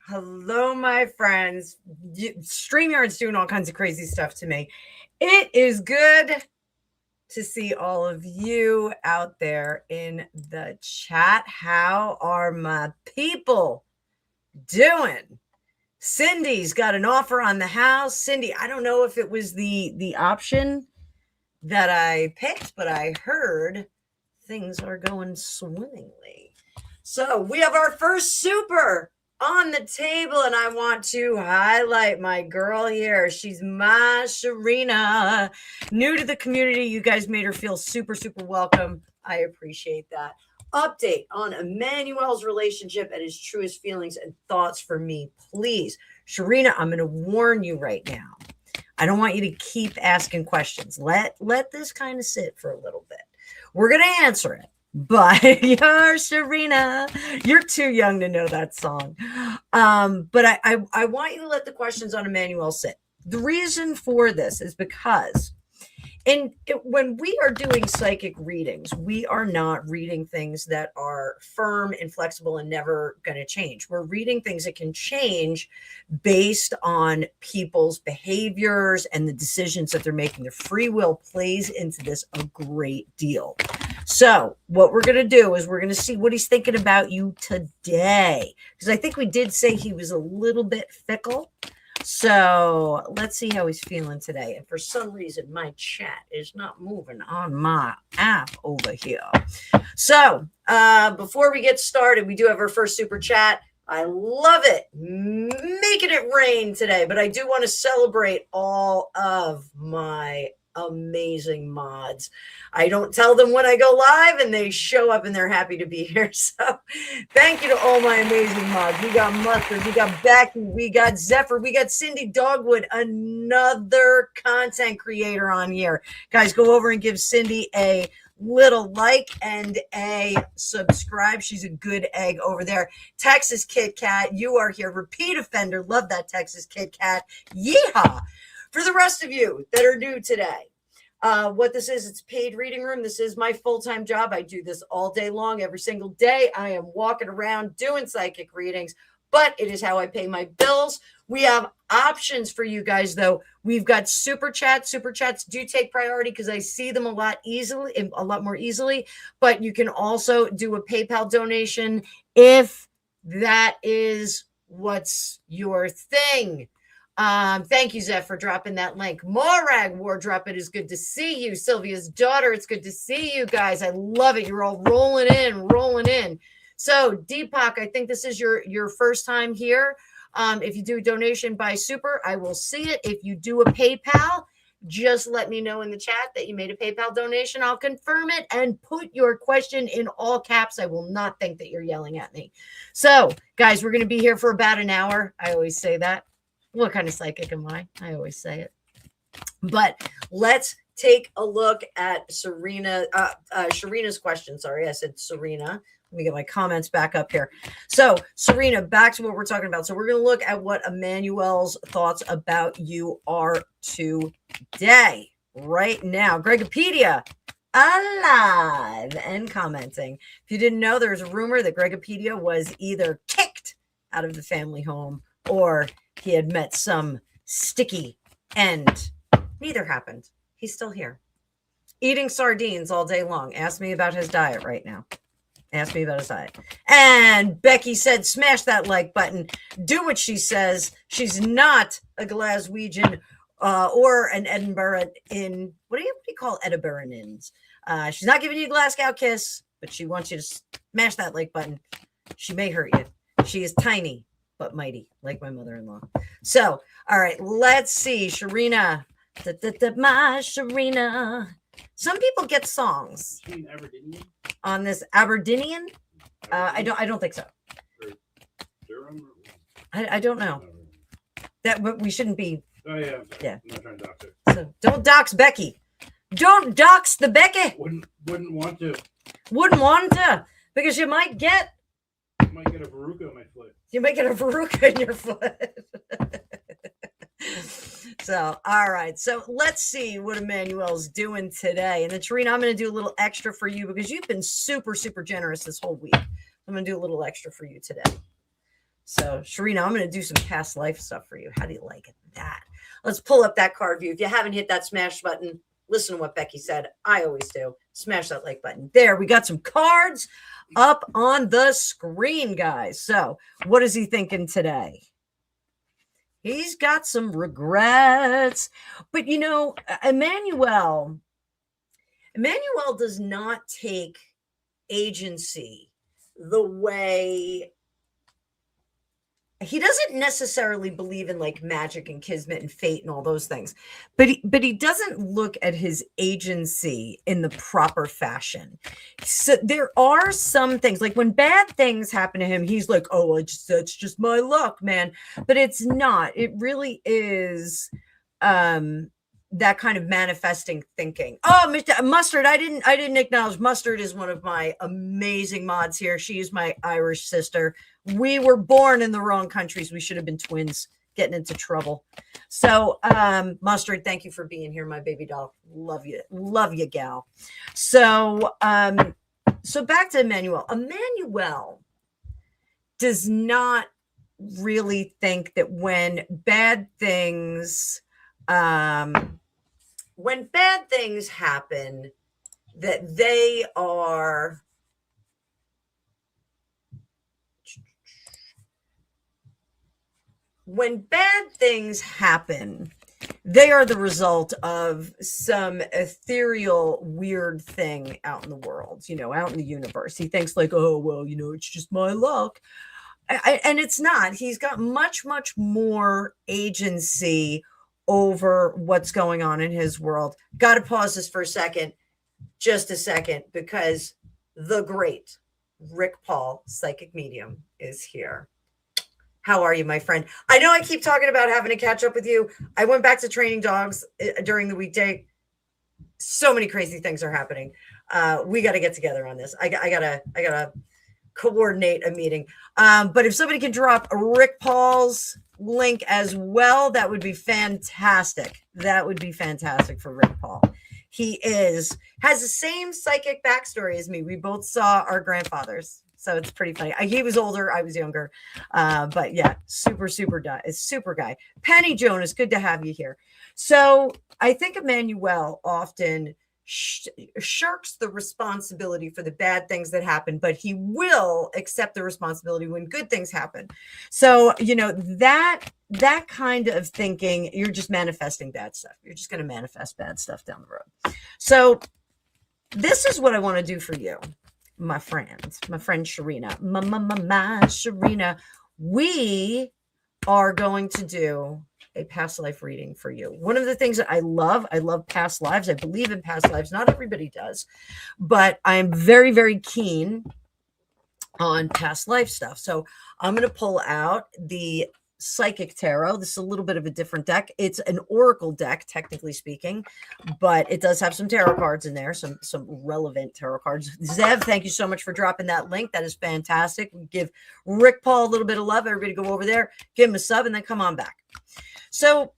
Hello, my friends. StreamYard's doing all kinds of crazy stuff to me. It is good to see all of you out there in the chat. How are my people doing? Cindy's got an offer on the house. Cindy, I don't know if it was the option that I picked, but I heard things are going swimmingly. So we have our first super on the table, and I want to highlight my girl here. She's my Sharina, new to the community. You guys made her feel super, super welcome. I appreciate that. Update on Emmanuel's relationship and his truest feelings and thoughts for me, please. Sharina, I'm going to warn you right now. I don't want you to keep asking questions. Let this kind of sit for a little bit. We're going to answer it. But you're Sharina. You're too young to know that song. But I want you to let the questions on Emmanuel sit. The reason for this is because when we are doing psychic readings, we are not reading things that are firm, inflexible, and never going to change. We're reading things that can change based on people's behaviors and the decisions that they're making. Their free will plays into this a great deal. So what we're going to do is we're going to see what he's thinking about you today. Because I think we did say he was a little bit fickle. So let's see how he's feeling today. And for some reason, my chat is not moving on my app over here. So before we get started, we do have our first super chat. I love it. Making it rain today. But I do want to celebrate all of my amazing mods. I don't tell them when I go live, and they show up and they're happy to be here. So thank you to all my amazing mods. We got Mustard, we got Becky, we got Zephyr, we got Cindy Dogwood, another content creator on here. Guys, go over and give Cindy a little like and a subscribe. She's a good egg over there. Texas Kit Kat, you are here. Repeat offender. Love that Texas Kit Kat. Yeehaw. For the rest of you that are new today, what this is, it's paid reading room. This is my full-time job. I do this all day long, every single day. I am walking around doing psychic readings, but it is how I pay my bills. We have options for you guys, though. We've got super chats. Super chats do take priority because I see them a lot more easily. But you can also do a PayPal donation if that is what's your thing. Thank you, Zeph, for dropping that link. Morag Wardrop, it is good to see you. Sylvia's daughter, it's good to see you guys. I love it. You're all rolling in. So, Deepak, I think this is your first time here. If you do a donation by super, I will see it. If you do a PayPal, just let me know in the chat that you made a PayPal donation. I'll confirm it and put your question in all caps. I will not think that you're yelling at me. So, guys, we're going to be here for about an hour. I always say that. What kind of psychic am I? I always say it. But let's take a look at Sharina's question. Sorry, I said Serena. Let me get my comments back up here. So, Serena, back to what we're talking about. So we're going to look at what Emmanuel's thoughts about you are today, right now. Gregopedia, alive and commenting. If you didn't know, there's a rumor that Gregopedia was either kicked out of the family home or he had met some sticky end. Neither happened. He's still here. Eating sardines all day long. Ask me about his diet right now. Ask me about his diet. And Becky said, smash that like button. Do what she says. She's not a Glaswegian or an Edinburgh in, what do you call Edinburgh inns? She's not giving you a Glasgow kiss, but she wants you to smash that like button. She may hurt you. She is tiny but mighty, like my mother-in-law. So, all right, let's see. Sharina. My Sharina. Some people get songs on this Aberdeen. I don't think so. I don't know. That we shouldn't be. Oh yeah. Yeah. I'm not trying to dox it. So don't dox Becky. Don't dox the Becky. Wouldn't want to. Wouldn't want to, because you might get. Might get a verruca on my foot. You might get a verruca in your foot. So, all right. So let's see what Emmanuel's doing today. And then, Tarina, I'm going to do a little extra for you because you've been super, super generous this whole week. I'm going to do a little extra for you today. So, Sharina, I'm going to do some past life stuff for you. How do you like that? Let's pull up that card view. If you haven't hit that smash button, listen to what Becky said. I always do. Smash that like button. There, we got some cards up on the screen, guys. So, what is he thinking today? He's got some regrets. But, you know, Emmanuel does not take agency the way he doesn't necessarily believe in like magic and kismet and fate and all those things, but he doesn't look at his agency in the proper fashion. So there are some things, like when bad things happen to him, he's like, oh, that's just my luck, man. But it's not. It really is that kind of manifesting thinking. Oh, Mr. Mustard, I didn't acknowledge Mustard is one of my amazing mods here. She is my Irish sister. We were born in the wrong countries. We should have been twins, getting into trouble. So, Mustard, thank you for being here, my baby doll. Love you, gal. So, so back to Emmanuel. Emmanuel does not really think that when bad things happen, that they are the result of some ethereal, weird thing out in the world, you know, out in the universe. He thinks like, oh, well, you know, it's just my luck. And it's not. He's got much, much more agency over what's going on in his world. Got to pause this for a second, just a second, because the great Rick Paul, psychic medium, is here. How are you, my friend? I know I keep talking about having to catch up with you. I went back to training dogs during the weekday. So many crazy things are happening. We got to get together on this. I gotta coordinate a meeting. But if somebody can drop Rick Paul's link as well, that would be fantastic. That would be fantastic for Rick Paul. He has the same psychic backstory as me. We both saw our grandfathers. So it's pretty funny. He was older. I was younger. But yeah, super guy. Penny Jonas, good to have you here. So I think Emmanuel often shirks the responsibility for the bad things that happen, but he will accept the responsibility when good things happen. So, you know, that kind of thinking, you're just manifesting bad stuff. You're just going to manifest bad stuff down the road. So this is what I want to do for you, my friend Sharina, my Sharina. We are going to do a past life reading for you. One of the things that I love past lives. I believe in past lives. Not everybody does, but I'm very, very keen on past life stuff. So I'm going to pull out the Psychic Tarot. This is a little bit of a different deck. It's an oracle deck, technically speaking, but it does have some tarot cards in there, some relevant tarot cards. Zev, thank you so much for dropping that link. That is fantastic. We give Rick Paul a little bit of love. Everybody go over there, give him a sub, and then come on back. So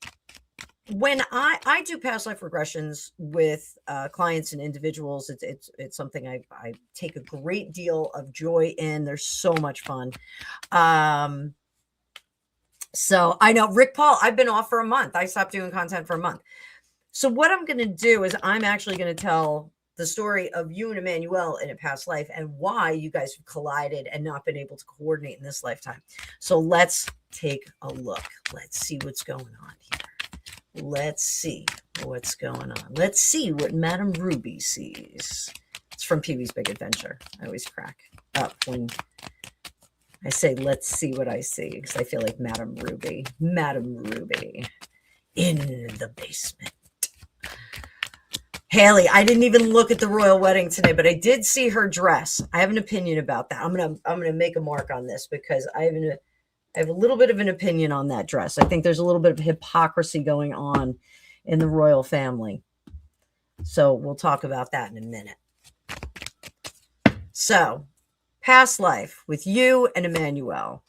when I do past life regressions with clients and individuals, it's something I take a great deal of joy in. They're so much fun. So I know Rick Paul, I've been off for a month. I stopped doing content for a month. So what I'm going to do is I'm actually going to tell the story of you and Emmanuel in a past life and why you guys have collided and not been able to coordinate in this lifetime. So let's take a look. Let's see what's going on here. Let's see what's going on. Let's see what Madame Ruby sees. It's from Pee-wee's Big Adventure. I always crack up when I say, let's see what I see, because I feel like Madame Ruby in the basement. Haley, I didn't even look at the royal wedding today, but I did see her dress. I have an opinion about that. I'm gonna make a mark on this because I have a little bit of an opinion on that dress. I think there's a little bit of hypocrisy going on in the royal family. So we'll talk about that in a minute. So, past life with you and Emmanuel.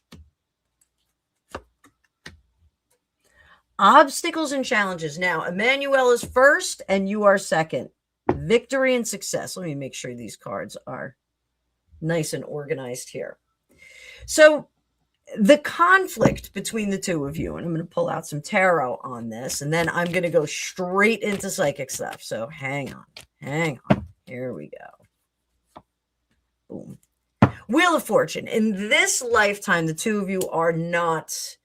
Obstacles and challenges. Now, Emmanuel is first and you are second. Victory and success. Let me make sure these cards are nice and organized here. So, the conflict between the two of you, and I'm going to pull out some tarot on this, and then I'm going to go straight into psychic stuff. So, hang on. Here we go. Boom. Wheel of Fortune. In this lifetime, the two of you are not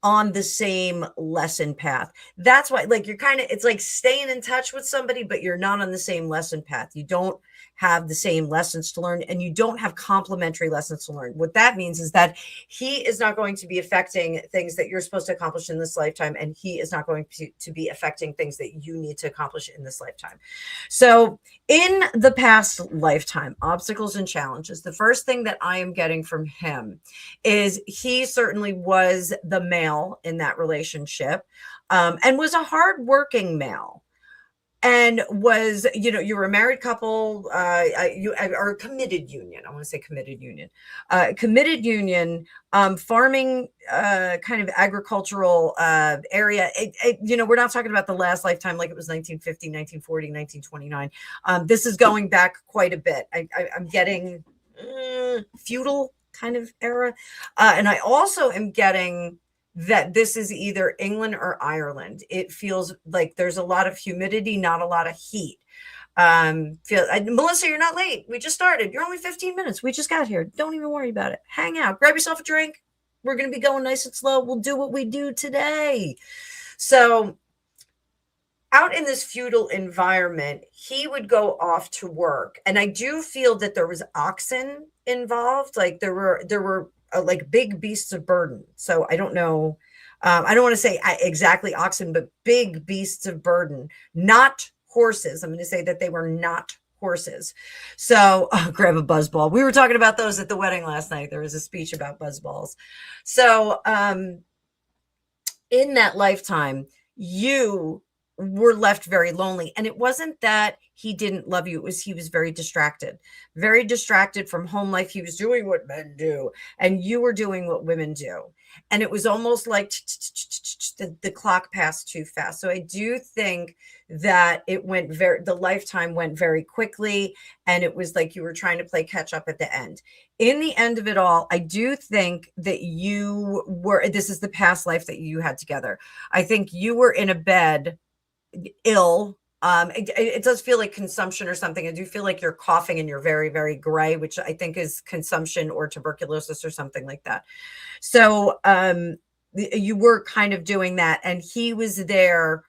on the same lesson path. That's why, like, you're kind of, it's like staying in touch with somebody, but you're not on the same lesson path. You don't have the same lessons to learn, and you don't have complementary lessons to learn. What that means is that he is not going to be affecting things that you're supposed to accomplish in this lifetime, and he is not going to be affecting things that you need to accomplish in this lifetime. So in the past lifetime, obstacles and challenges, the first thing that I am getting from him is he certainly was the male in that relationship, and was a hardworking male. And was, you were a married couple, or a committed union. I want to say committed union, farming, kind of agricultural area. We're not talking about the last lifetime like it was 1950, 1940, 1929. This is going back quite a bit. I'm getting feudal kind of era. And I also am getting that this is either England or Ireland. It feels like there's a lot of humidity, not a lot of heat. Melissa, you're not late. We just started. You're only 15 minutes. We just got here. Don't even worry about it. Hang out. Grab yourself a drink. We're going to be going nice and slow. We'll do what we do today. So out in this feudal environment, he would go off to work. And I do feel that there was oxen involved. Like there were like big beasts of burden. So I don't know. I don't want to say exactly oxen, but big beasts of burden, not horses. I'm going to say that they were not horses. So grab a buzzball. We were talking about those at the wedding last night. There was a speech about buzzballs. So in that lifetime, you were left very lonely. And it wasn't that he didn't love you. It was he was very distracted from home life. He was doing what men do, and you were doing what women do. And it was almost like the clock passed too fast. So I do think that the lifetime went very quickly, and it was like you were trying to play catch up at the end. In the end of it all, I do think that this is the past life that you had together. I think you were in a bed ill. It does feel like consumption or something. I do feel like you're coughing and you're very, very gray, which I think is consumption or tuberculosis or something like that. So you were kind of doing that, and he was there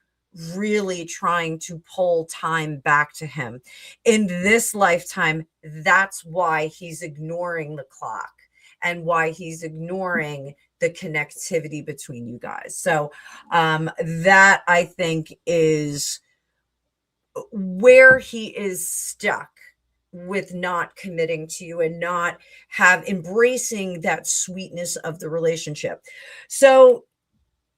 really trying to pull time back to him. In this lifetime, that's why he's ignoring the clock and why he's ignoring the connectivity between you guys. So that I think is where he is stuck with not committing to you and not embracing that sweetness of the relationship. So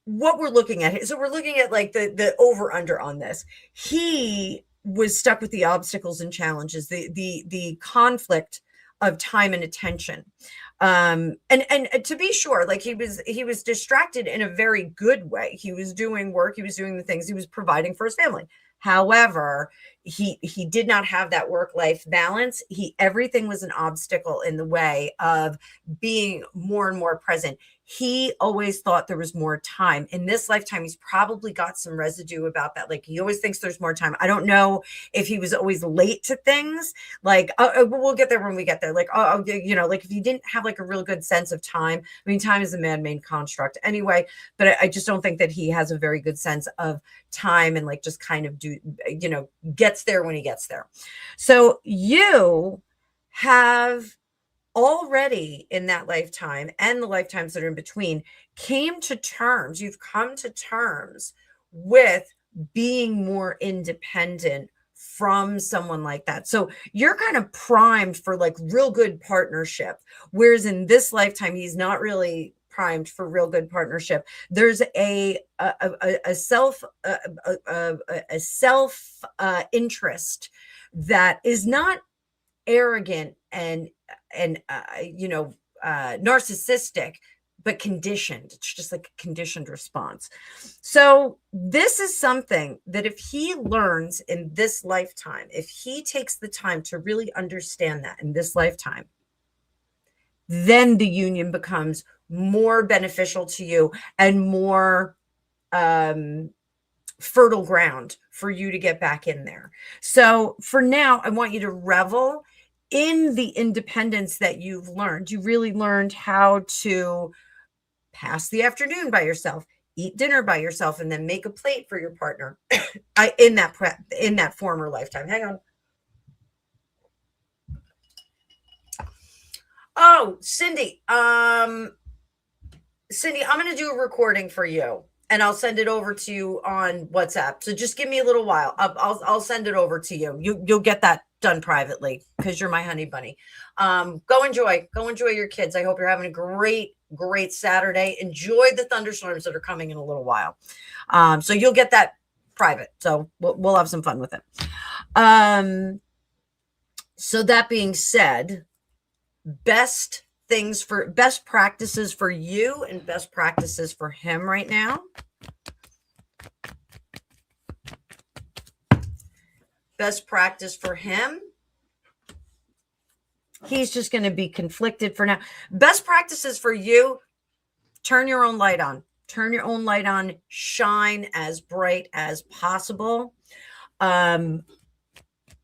what we're looking at, so we're looking at like the over under on this. He was stuck with the obstacles and challenges, the conflict of time and attention. And to be sure, like he was distracted in a very good way. He was doing work, he was doing the things, he was providing for his family. However, he did not have that work-life balance. Everything was an obstacle in the way of being more and more present. he always thought there was more time. In this lifetime, he's probably got some residue about that. Like, he always thinks there's more time. I don't know if he was always late to things. Like, we'll get there when we get there. Like, like if you didn't have like a real good sense of time. I mean, time is a man-made construct anyway, but I just don't think that he has a very good sense of time and like just kind of gets there when he gets there. So you have already in that lifetime and the lifetimes that are in between you've come to terms with being more independent from someone like that. So you're kind of primed for like real good partnership, whereas in this lifetime he's not really primed for real good partnership. There's a self interest that is not arrogant and narcissistic, but conditioned. It's just like a conditioned response. So this is something that if he learns in this lifetime, if he takes the time to really understand that in this lifetime, then the union becomes more beneficial to you and more fertile ground for you to get back in there. So for now, I want you to revel in the independence that you've learned. You really learned how to pass the afternoon by yourself, eat dinner by yourself, and then make a plate for your partner in that former lifetime. Hang on. Oh, Cindy, I'm going to do a recording for you and I'll send it over to you on WhatsApp. So just give me a little while. I'll send it over to you. You'll get that done privately because you're my honey bunny. Go enjoy your kids. I hope you're having a great Saturday. Enjoy the thunderstorms that are coming in a little while. So you'll get that private. So we'll have some fun with it. So that being said, best practices for you and best practices for him right now. Best practice for him. He's just going to be conflicted for now. Best practices for you. Turn your own light on. Turn your own light on. Shine as bright as possible. And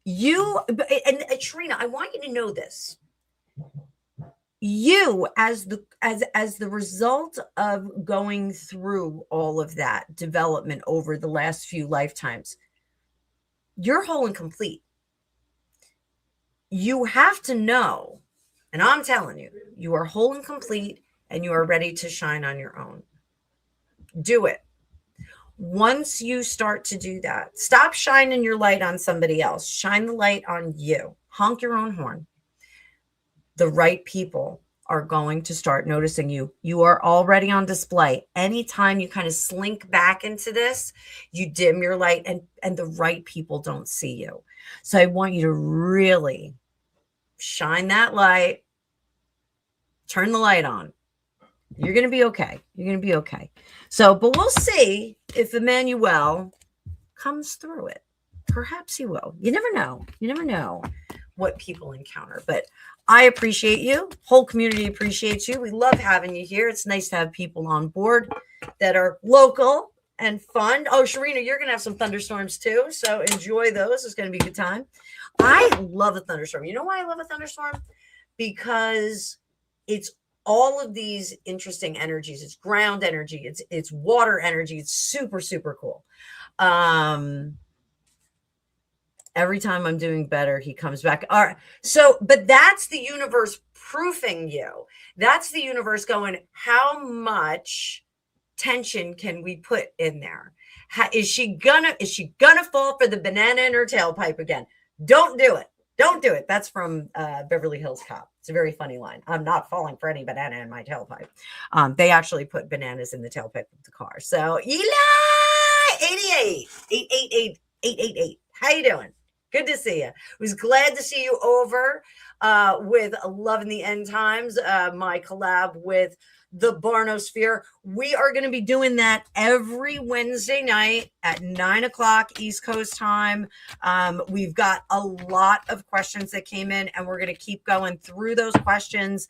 Trina, I want you to know this. You, as the result of going through all of that development over the last few lifetimes, you're whole and complete. You have to know, and I'm telling you, you are whole and complete and you are ready to shine on your own. Do it. Once you start to do that, stop shining your light on somebody else. Shine the light on you. Honk your own horn. The right people are going to start noticing you. You are already on display. Anytime you kind of slink back into this, you dim your light and the right people don't see you. So I want you to really shine that light, turn the light on. You're going to be okay. You're going to be okay. So, but we'll see if Emmanuel comes through it. Perhaps he will. You never know. You never know what people encounter, but I appreciate you. Whole community appreciates you. We love having you here. It's nice to have people on board that are local and fun. Oh, Sharina, you're going to have some thunderstorms too. So enjoy those. It's going to be a good time. I love a thunderstorm. You know why I love a thunderstorm? Because it's all of these interesting energies. It's ground energy. It's water energy. It's super, super cool. Every time I'm doing better, he comes back. All right. So, but that's the universe proofing you. That's the universe going, how much tension can we put in there? Is she gonna fall for the banana in her tailpipe again? Don't do it. Don't do it. That's from Beverly Hills Cop. It's a very funny line. I'm not falling for any banana in my tailpipe. They actually put bananas in the tailpipe of the car. So Eli 88 888 888. How you doing? Good to see you. Was glad to see you over with Love in the End Times, my collab with the Barnosphere. We are going to be doing that every Wednesday night at 9 o'clock East Coast time. We've got a lot of questions that came in, and we're going to keep going through those questions.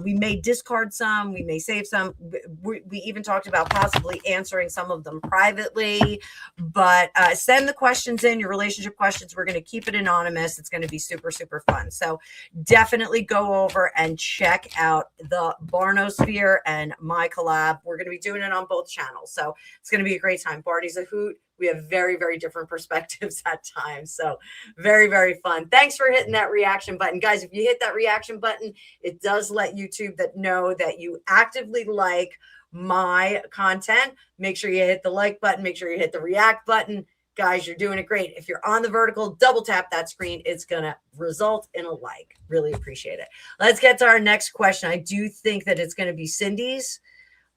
We may discard some, we may save some. We even talked about possibly answering some of them privately, but send the questions in, your relationship questions. We're going to keep it anonymous. It's going to be super, super fun. So definitely go over and check out the Barnosphere and my collab. We're going to be doing it on both channels. So it's going to be a great time. Barty's a hoot. We have very, very different perspectives at times. So very, very fun. Thanks for hitting that reaction button. Guys, if you hit that reaction button, it does let YouTube know that you actively like my content. Make sure you hit the like button. Make sure you hit the react button. Guys, you're doing it great. If you're on the vertical, double tap that screen. It's going to result in a like. Really appreciate it. Let's get to our next question. I do think that it's going to be Cindy's.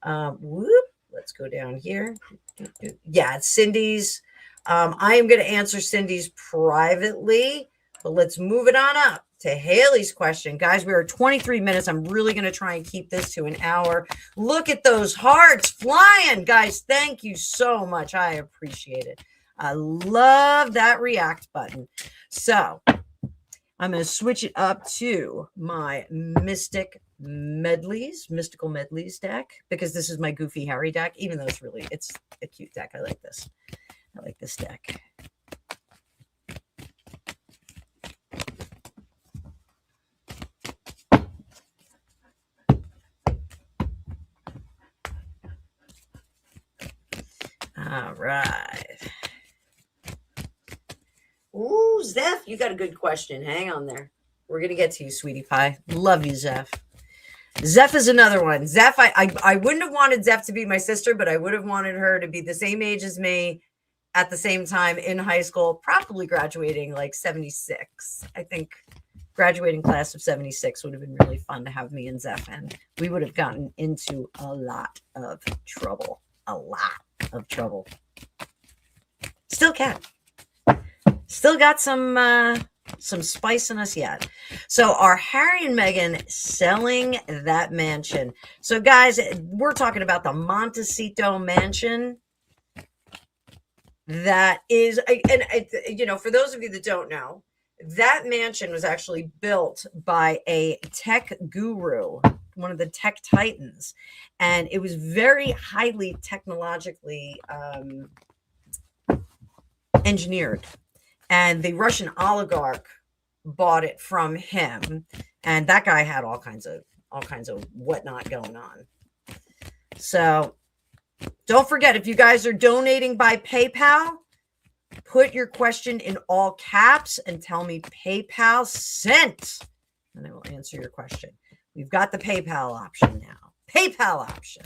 Let's go down here. Yeah, it's Cindy's. I am going to answer Cindy's privately, but let's move it on up to Haley's question. Guys, we are 23 minutes. I'm really going to try and keep this to an hour. Look at those hearts flying. Guys, thank you so much. I appreciate it. I love that react button. So I'm going to switch it up to my mystical medleys deck, because this is my Goofy Harry deck, even though it's a cute deck. I like this. I like this deck. All right. Ooh, Zeph, you got a good question. Hang on there. We're going to get to you, sweetie pie. Love you, Zeph. Zeph is another one. Zeph, I wouldn't have wanted Zeph to be my sister, but I would have wanted her to be the same age as me at the same time in high school, probably graduating like 76. I think graduating class of 76 would have been really fun to have me and Zeph, and we would have gotten into a lot of trouble. A lot of trouble. Still can. Still got some spice in us yet. So are Harry and Meghan selling that mansion? So guys, we're talking about the Montecito mansion. That is, and for those of you that don't know, that mansion was actually built by a tech guru, one of the tech titans, and it was very highly technologically engineered. And the Russian oligarch bought it from him, and that guy had all kinds of whatnot going on. So don't forget, if you guys are donating by PayPal, put your question in all caps and tell me PayPal sent, and I will answer your question. We've got the PayPal option now. PayPal option.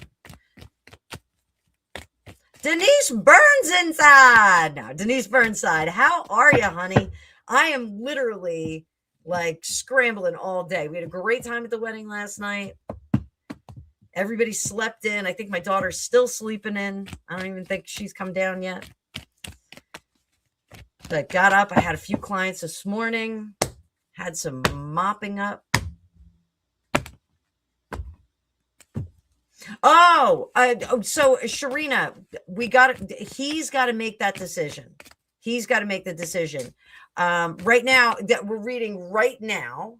Denise Burns inside. Now, Denise Burnside, how are you, honey? I am literally like scrambling all day. We had a great time at the wedding last night. Everybody slept in. I think my daughter's still sleeping in. I don't even think she's come down yet. But I got up. I had a few clients this morning. Had some mopping up. So Sharina, he's got to make that decision. He's got to make the decision. Right now that we're reading right now,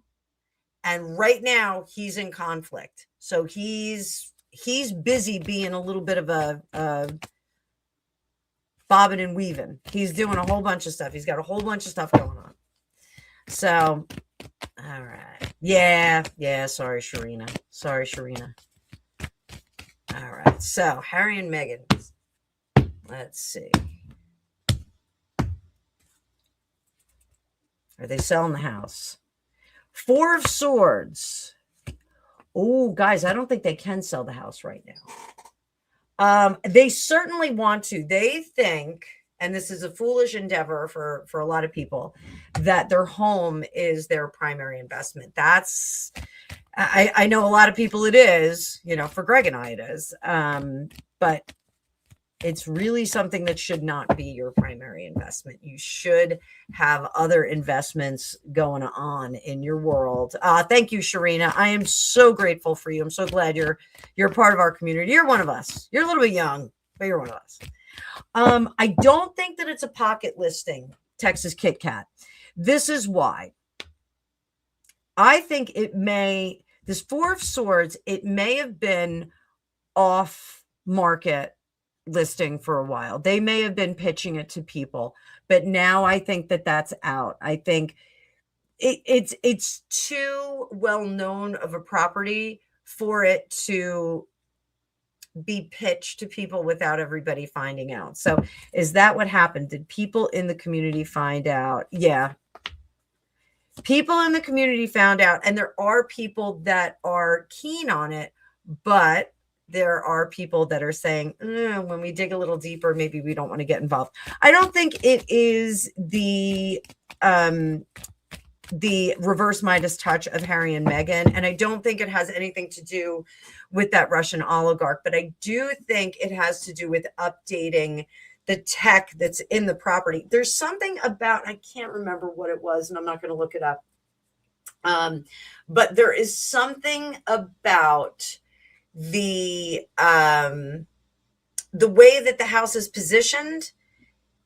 and right now he's in conflict. So he's busy being a little bit of a bobbing and weaving. He's doing a whole bunch of stuff. He's got a whole bunch of stuff going on. So, all right. Yeah. Sorry, Sharina. All right, so Harry and Meghan. Let's see. Are they selling the house? Four of Swords. Oh, guys, I don't think they can sell the house right now. They certainly want to. They think, and this is a foolish endeavor for a lot of people, that their home is their primary investment. That's... I know a lot of people it is, for Greg and I it is. But It's really something that should not be your primary investment. You should have other investments going on in your world. Thank you, Sharina. I am so grateful for you. I'm so glad you're part of our community. You're one of us. You're a little bit young, but you're one of us. I don't think that it's a pocket listing, Texas Kit Kat. This is why. I think this Four of Swords, it may have been off market listing for a while. They may have been pitching it to people, but now I think that that's out. I think it's too well known of a property for it to be pitched to people without everybody finding out. So is that what happened? Did people in the community find out? Yeah. People in the community found out, and there are people that are keen on it, but there are people that are saying, when we dig a little deeper, maybe we don't want to get involved. I don't think it is the reverse Midas touch of Harry and Meghan, and I don't think it has anything to do with that Russian oligarch, but I do think it has to do with updating the tech that's in the property. There's something about, I can't remember what it was, and I'm not going to look it up, but there is something about the way that the house is positioned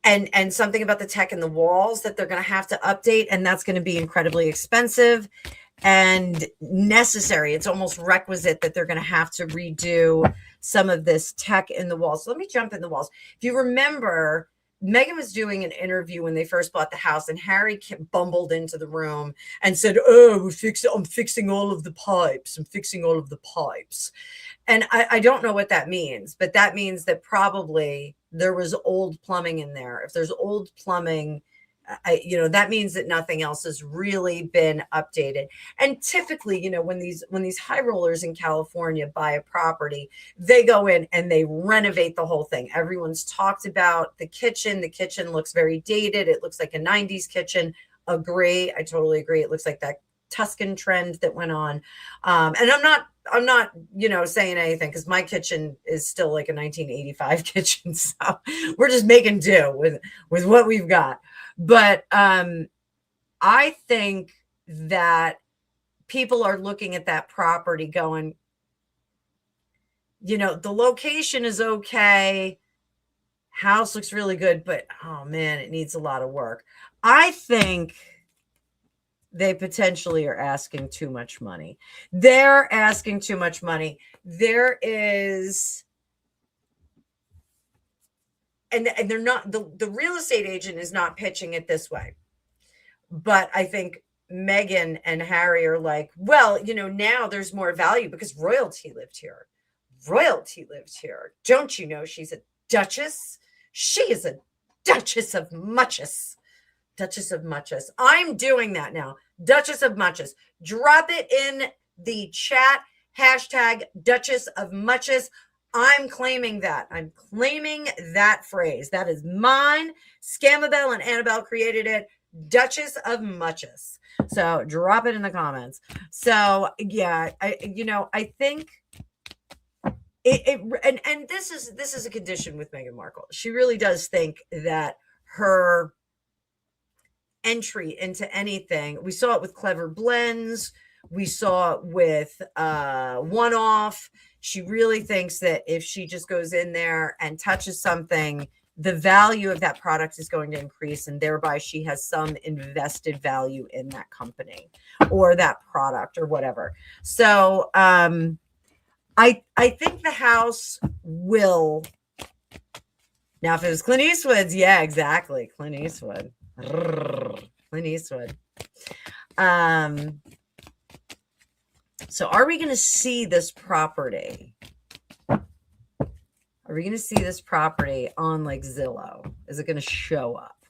and something about the tech in the walls that they're going to have to update, and that's going to be incredibly expensive and necessary. It's almost requisite that they're going to have to redo some of this tech in the walls. So let me jump in the walls. If you remember, Meghan was doing an interview when they first bought the house, and Harry bumbled into the room and said, I'm fixing all of the pipes. I'm fixing all of the pipes. And I don't know what that means, but that means that probably there was old plumbing in there. If there's old plumbing, that means that nothing else has really been updated. And typically, when these high rollers in California buy a property, they go in and they renovate the whole thing. Everyone's talked about the kitchen. The kitchen looks very dated. It looks like a 90s kitchen. Agree. I totally agree. It looks like that Tuscan trend that went on. And I'm not, saying anything, because my kitchen is still like a 1985 kitchen. So we're just making do with what we've got. But I think that people are looking at that property going, the location is okay. House looks really good, but oh man, it needs a lot of work. I think they potentially are asking too much money. They're asking too much money. There is, and they're not, the real estate agent is not pitching it this way. But I think Meghan and Harry are like, well, now there's more value because royalty lived here. Royalty lived here. Don't you know she's a duchess? She is a Duchess of Muchess. Duchess of Muchess. I'm doing that now. Duchess of Muchess. Drop it in the chat. Hashtag Duchess of Muchess. I'm claiming that. I'm claiming that phrase. That is mine. Scamabelle and Annabelle created it. Duchess of Muchess. So drop it in the comments. So yeah, I think and this is a condition with Meghan Markle. She really does think that her entry into anything, we saw it with Clever Blends, we saw it with One Off. She really thinks that if she just goes in there and touches something, the value of that product is going to increase, and thereby she has some invested value in that company or that product or whatever. So I think the house will. Now, if it was Clint Eastwood's, yeah, exactly. Clint Eastwood. Clint Eastwood. So are we going to see this property? Are we going to see this property on like Zillow? Is it going to show up?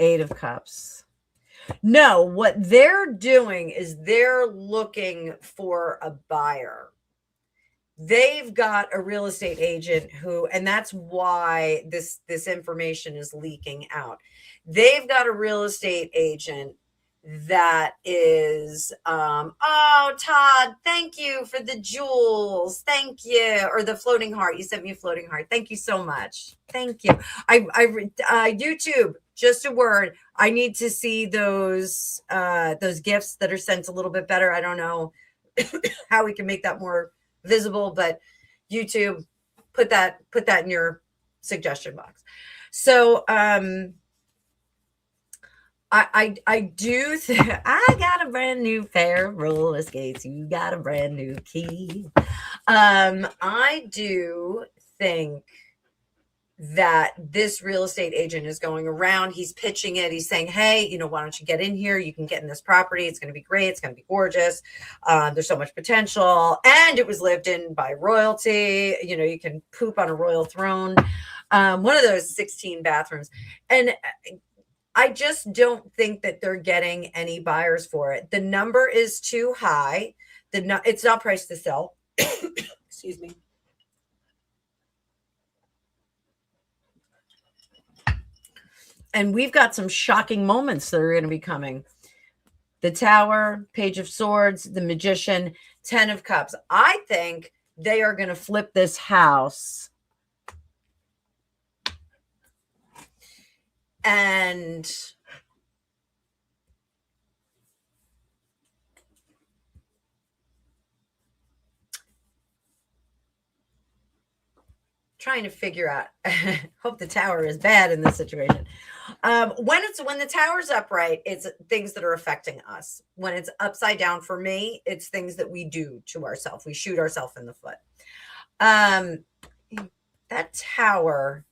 8 of Cups. No, what they're doing is they're looking for a buyer. They've got a real estate agent who, and that's why this information is leaking out. They've got a real estate agent that is oh, Todd, thank you for the jewels, thank you, or the floating heart. You sent me a floating heart, thank you so much, thank you. YouTube, just a word, I need to see those gifts that are sent a little bit better. I don't know how we can make that more visible, but YouTube, put that in your suggestion box. So I do I got a brand new pair of roller skates. You got a brand new key. I do think that this real estate agent is going around. He's pitching it. He's saying, hey, why don't you get in here? You can get in this property. It's going to be great. It's going to be gorgeous. There's so much potential. And it was lived in by royalty. You can poop on a royal throne. One of those 16 bathrooms. And I just don't think that they're getting any buyers for it. The number is too high. It's not priced to sell. Excuse me. And we've got some shocking moments that are going to be coming. The Tower, Page of Swords, the Magician, 10 of Cups. I think they are going to flip this house. And trying to figure out, hope the Tower is bad in this situation. When the Tower's upright, it's things that are affecting us. When it's upside down, for me, it's things that we do to ourselves. We shoot ourselves in the foot. That Tower,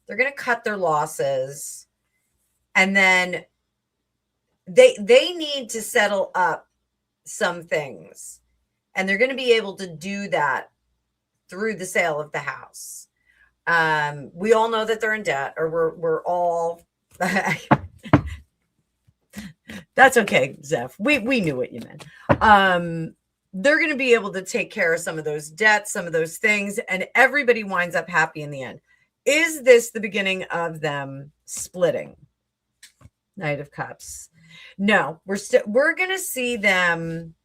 they're going to cut their losses, and then they need to settle up some things, and they're going to be able to do that through the sale of the house. We all know that they're in debt, or we're all that's okay, Zeph. We knew what you meant. They're going to be able to take care of some of those debts, some of those things, and everybody winds up happy in the end. Is this the beginning of them splitting? Knight of Cups. No, we're going to see them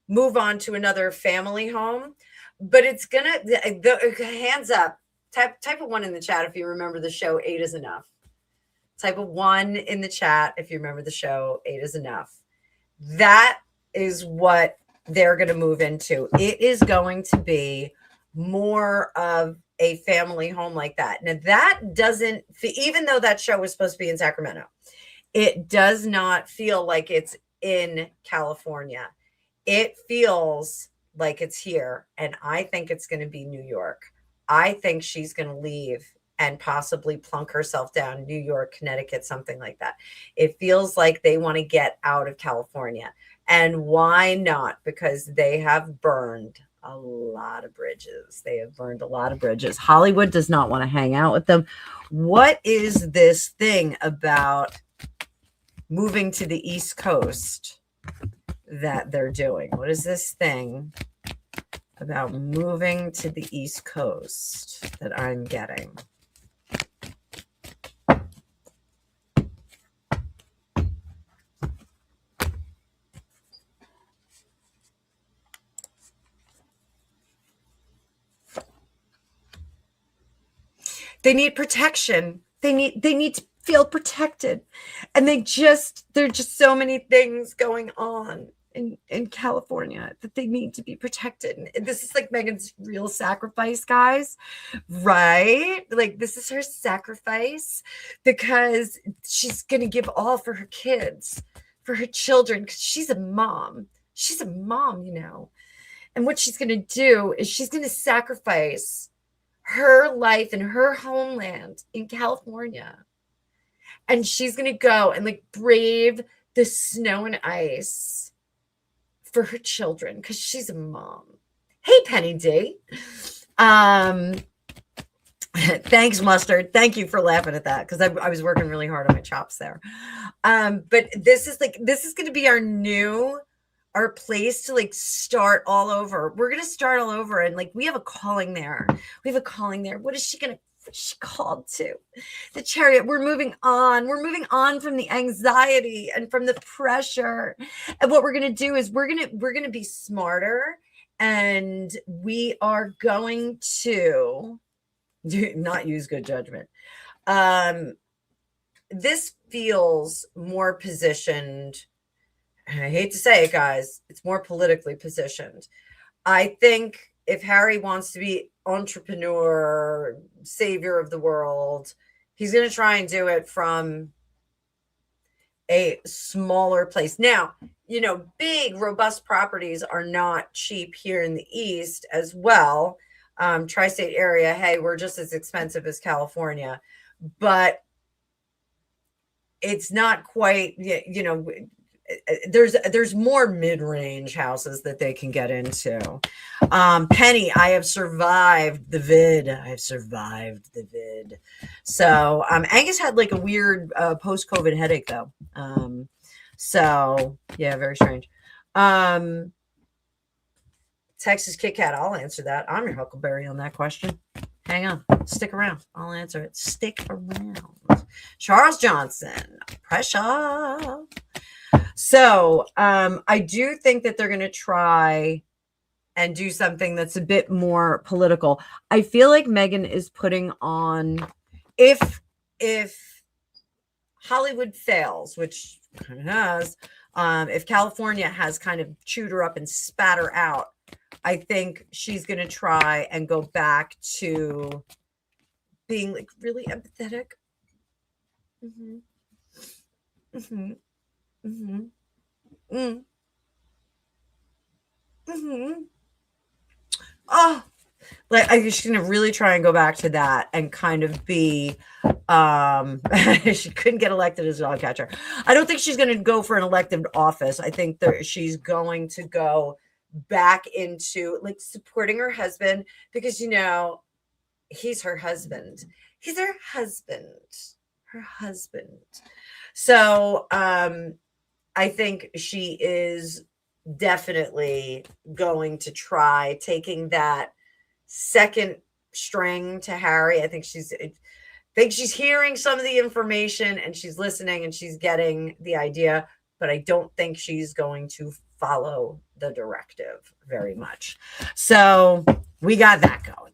move on to another family home, but it's going to, hands up, type of 1 in the chat if you remember the show 8 is Enough. Type of 1 in the chat if you remember the show 8 is Enough. That is what they're going to move into. It is going to be more of a family home like that. Now, that doesn't, even though that show was supposed to be in Sacramento, it does not feel like it's in California. It feels like it's here. And I think it's going to be New York. I think she's going to leave and possibly plunk herself down New York, Connecticut, something like that. It feels like they want to get out of California. And why not? Because they have burned a lot of bridges. They have burned a lot of bridges. Hollywood does not want to hang out with them. What is this thing about moving to the East Coast that they're doing? What is this thing about moving to the East Coast that I'm getting? They need protection. They need to feel protected. And there's just so many things going on in California that they need to be protected. And this is like Megan's real sacrifice, guys, right? Like, this is her sacrifice because she's going to give all for her kids, for her children, because she's a mom. She's a mom, And what she's going to do is she's going to sacrifice her life and her homeland in California. And she's going to go and brave the snow and ice for her children because she's a mom. Hey, Penny D. Thanks, Mustard. Thank you for laughing at that because I was working really hard on my chops there. But this is going to be our place to start all over. We're going to start all over. And we have a calling there. What is she going to She called to the Chariot. We're moving on. We're moving on from the anxiety and from the pressure. And what we're going to do is we're going to be smarter, and we are going to not use good judgment. This feels more positioned. And I hate to say it, guys, it's more politically positioned. I think if Harry wants to be entrepreneur, savior of the world, he's going to try and do it from a smaller place. Now, big, robust properties are not cheap here in the East as well. Tri-state area, hey, we're just as expensive as California, but it's not quite, there's more mid-range houses that they can get into. Penny, I have survived the vid. So Angus had like a weird post-COVID headache though. So yeah, very strange. Texas Kit Kat, I'll answer that. I'm your Huckleberry on that question. Hang on, stick around. I'll answer it. Stick around. Charles Johnson, pressure. So I do think that they're going to try and do something that's a bit more political. I feel like Meghan is putting on, if Hollywood fails, which kind of has, if California has kind of chewed her up and spat her out, I think she's going to try and go back to being like really empathetic. Mm-hmm. Mm-hmm. Mm-hmm. Mm. Mm-hmm. Oh, like she's gonna really try and go back to that and kind of be she couldn't get elected as a dog catcher. I don't think she's gonna go for an elected office. I think that she's going to go back into like supporting her husband, because he's her husband. He's her husband. So I think she is definitely going to try taking that second string to Harry. I think she's hearing some of the information and she's listening and she's getting the idea, but I don't think she's going to follow the directive very much. So we got that going.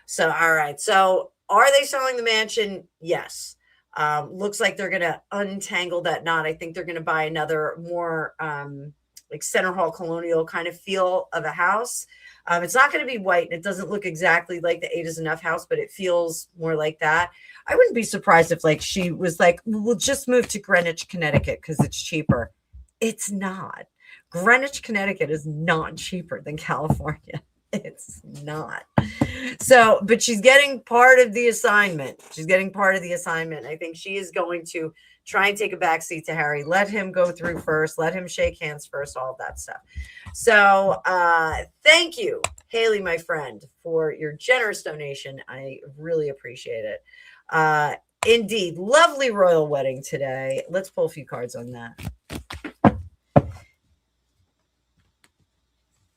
So, all right. So are they selling the mansion? Yes. Looks like they're going to untangle that knot. I think they're going to buy another more like Center Hall colonial kind of feel of a house. It's not going to be white, and it doesn't look exactly like the 8 is Enough house, but it feels more like that. I wouldn't be surprised if like she was like, we'll just move to Greenwich, Connecticut because it's cheaper. It's not. Greenwich, Connecticut is not cheaper than California. It's not. So, but she's getting part of the assignment. I think she is going to try and take a backseat to Harry. Let him go through first. Let him shake hands first, all of that stuff. So thank you, Haley, my friend, for your generous donation. I really appreciate it. Indeed. Lovely royal wedding today. Let's pull a few cards on that.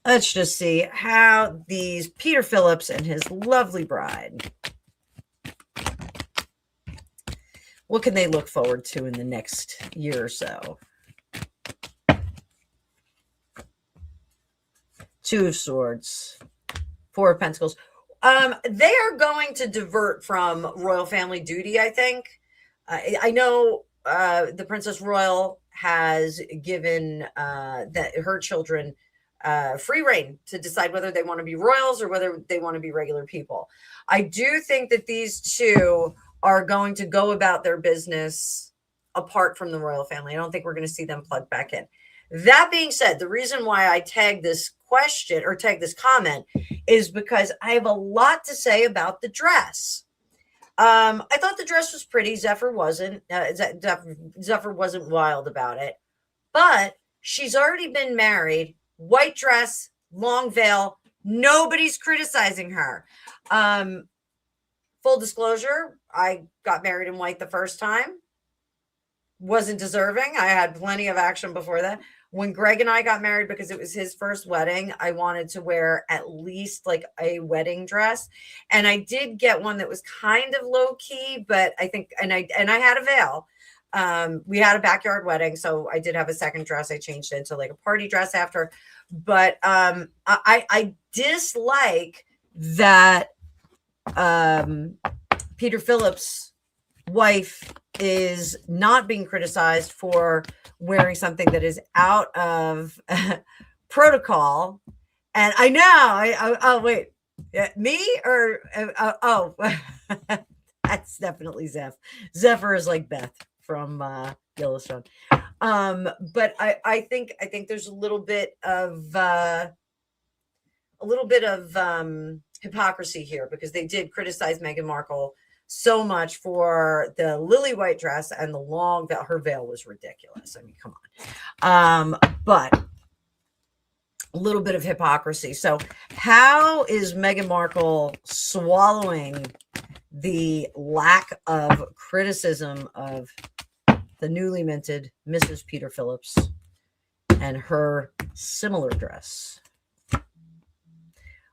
Let's just see how these Peter Phillips and his lovely bride, what can they look forward to in the next year or so? Two of Swords, Four of Pentacles. They are going to divert from royal family duty, I think. I know the Princess Royal has given that her children free reign to decide whether they want to be royals or whether they want to be regular people. I do think that these two are going to go about their business apart from the royal family. I don't think we're going to see them plugged back in. That being said, the reason why I tagged this question or tagged this comment is because I have a lot to say about the dress. I thought the dress was pretty. Zephyr wasn't. Zephyr wasn't wild about it, but she's already been married. White dress, long veil. Nobody's criticizing her. Full disclosure, I got married in white the first time. wasn't deserving. I had plenty of action before that. When Greg and I got married, because it was his first wedding, I wanted to wear at least like a wedding dress. And I did get one that was kind of low key, but I think, and I had a veil. We had a backyard wedding, so I did have a second dress. I changed it into like a party dress after. But I dislike that Peter Phillips' wife is not being criticized for wearing something that is out of protocol. And I know, oh, wait, me or, that's definitely Zeph. Zephyr is like Beth from Yellowstone. But I think there's a little bit of hypocrisy here, because they did criticize Meghan Markle so much for the lily white dress and the long veil. Her veil was ridiculous. I mean, come on. But a little bit of hypocrisy. So how is Meghan Markle swallowing the lack of criticism of the newly minted Mrs. Peter Phillips and her similar dress?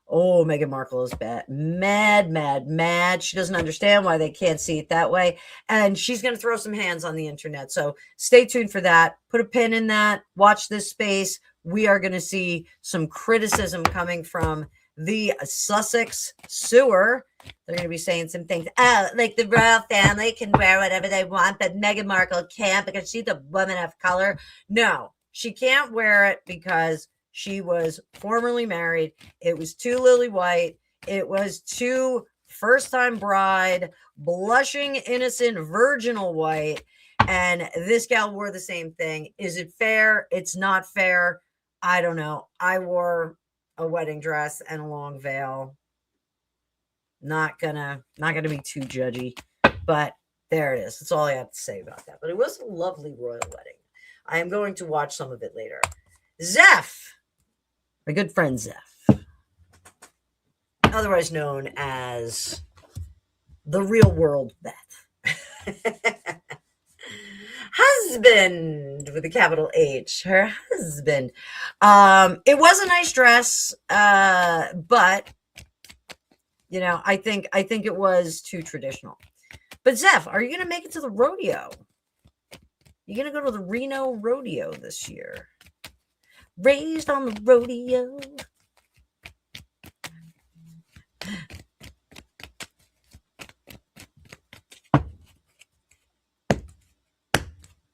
Oh, Meghan Markle is mad. She doesn't understand why they can't see it that way. And she's going to throw some hands on the internet. So stay tuned for that. Put a pin in that. Watch this space. We are going to see some criticism coming from the Sussex sewer. They're going to be saying some things. Oh, like the royal family can wear whatever they want, but Meghan Markle can't because she's a woman of color. No, she can't wear it because she was formerly married. It was too lily white. It was too first-time bride, blushing, innocent, virginal white. And this gal wore the same thing. Is it fair? It's not fair. I don't know. I wore a wedding dress and a long veil. Not gonna be too judgy, but there it is. That's all I have to say about that. But it was a lovely royal wedding. I am going to watch some of it later. Zeph, my good friend Zeph, otherwise known as the real world Beth. Husband with a capital H, her husband. It was a nice dress, but you know, I think it was too traditional. But Zeph, are you going to make it to the rodeo? You're going to go to the Reno rodeo this year. Raised on the rodeo.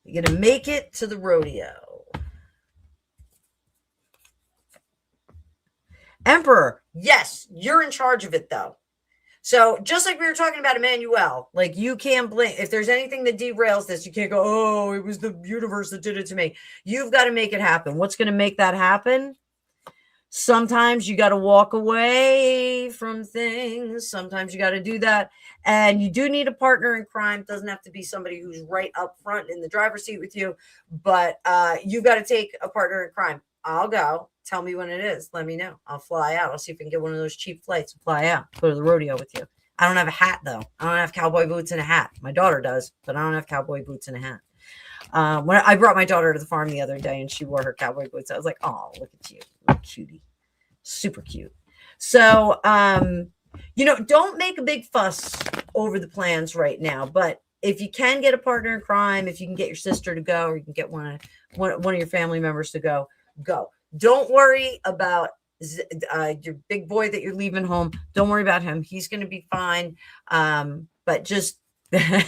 You're going to make it to the rodeo. Emperor, yes, you're in charge of it, though. So just like we were talking about Emmanuel, like you can't blame, if there's anything that derails this, you can't go, oh, it was the universe that did it to me. You've got to make it happen. What's going to make that happen? Sometimes you got to walk away from things. Sometimes you got to do that. And you do need a partner in crime. It doesn't have to be somebody who's right up front in the driver's seat with you, but you've got to take a partner in crime. I'll go. Tell me when it is. Let me know. I'll fly out. I'll see if I can get one of those cheap flights and fly out. Go to the rodeo with you. I don't have a hat, though. I don't have cowboy boots and a hat. My daughter does, but I don't have cowboy boots and a hat. When I brought my daughter to the farm the other day and she wore her cowboy boots, I was like, oh, look at you. Look, cutie. Super cute. So, you know, don't make a big fuss over the plans right now. But if you can get a partner in crime, if you can get your sister to go, or you can get one of your family members to go, go. Don't worry about your big boy that you're leaving home. Don't worry about him. He's going to be fine. But just there.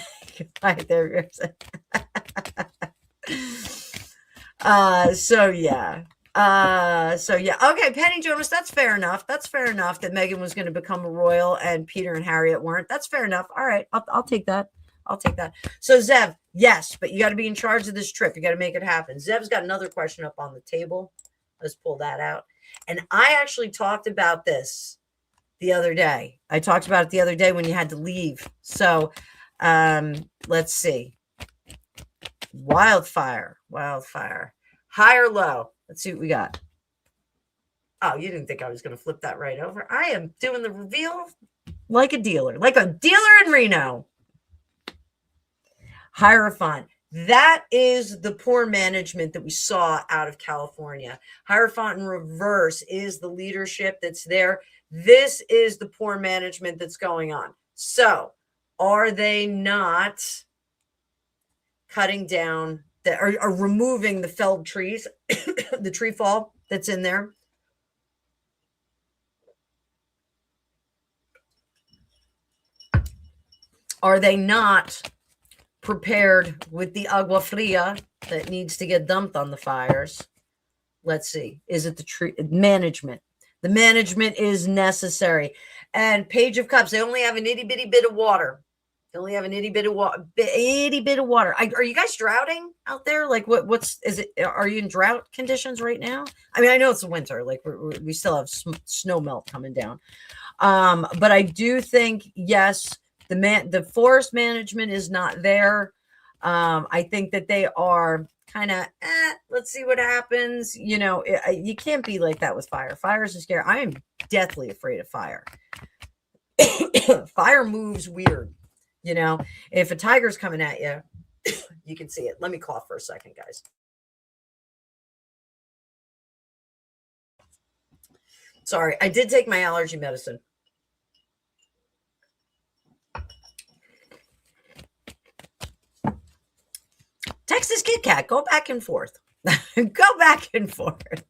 So yeah. Okay, Penny Jonas, that's fair enough. That's fair enough that Meghan was going to become a royal and Peter and Harriet weren't. That's fair enough. All right, I'll take that. I'll take that. So Zev, yes, but you got to be in charge of this trip. You got to make it happen. Zev's got another question up on the table. Let's pull that out. And I actually talked about this the other day. I talked about it the other day when you had to leave. So let's see. Wildfire. High or low? Let's see what we got. Oh, you didn't think I was going to flip that right over. I am doing the reveal like a dealer in Reno. Hierophant. That is the poor management that we saw out of California. Hierophant in reverse is the leadership that's there. This is the poor management that's going on. So, are they not cutting down or removing the felled trees, the tree fall that's in there? Are they not prepared with the agua fria that needs to get dumped on the fires? Let's see. Is it the tree management? The management is necessary. And Page of Cups, they only have an itty bitty bit of water. They only have an itty bit of water. Are you guys drowning out there? Like, what's is it? Are you in drought conditions right now? I mean, I know it's winter. Like, we still have snow melt coming down. But I do think, yes, the forest management is not there. I think that they are kind of, let's see what happens. You know, you can't be like that with fire. Fire is scary. I am deathly afraid of fire. Fire moves weird. You know, if a tiger's coming at you, you can see it. Let me cough for a second, guys. Sorry, I did take my allergy medicine. Texas Kit Kat, go back and forth. Go back and forth.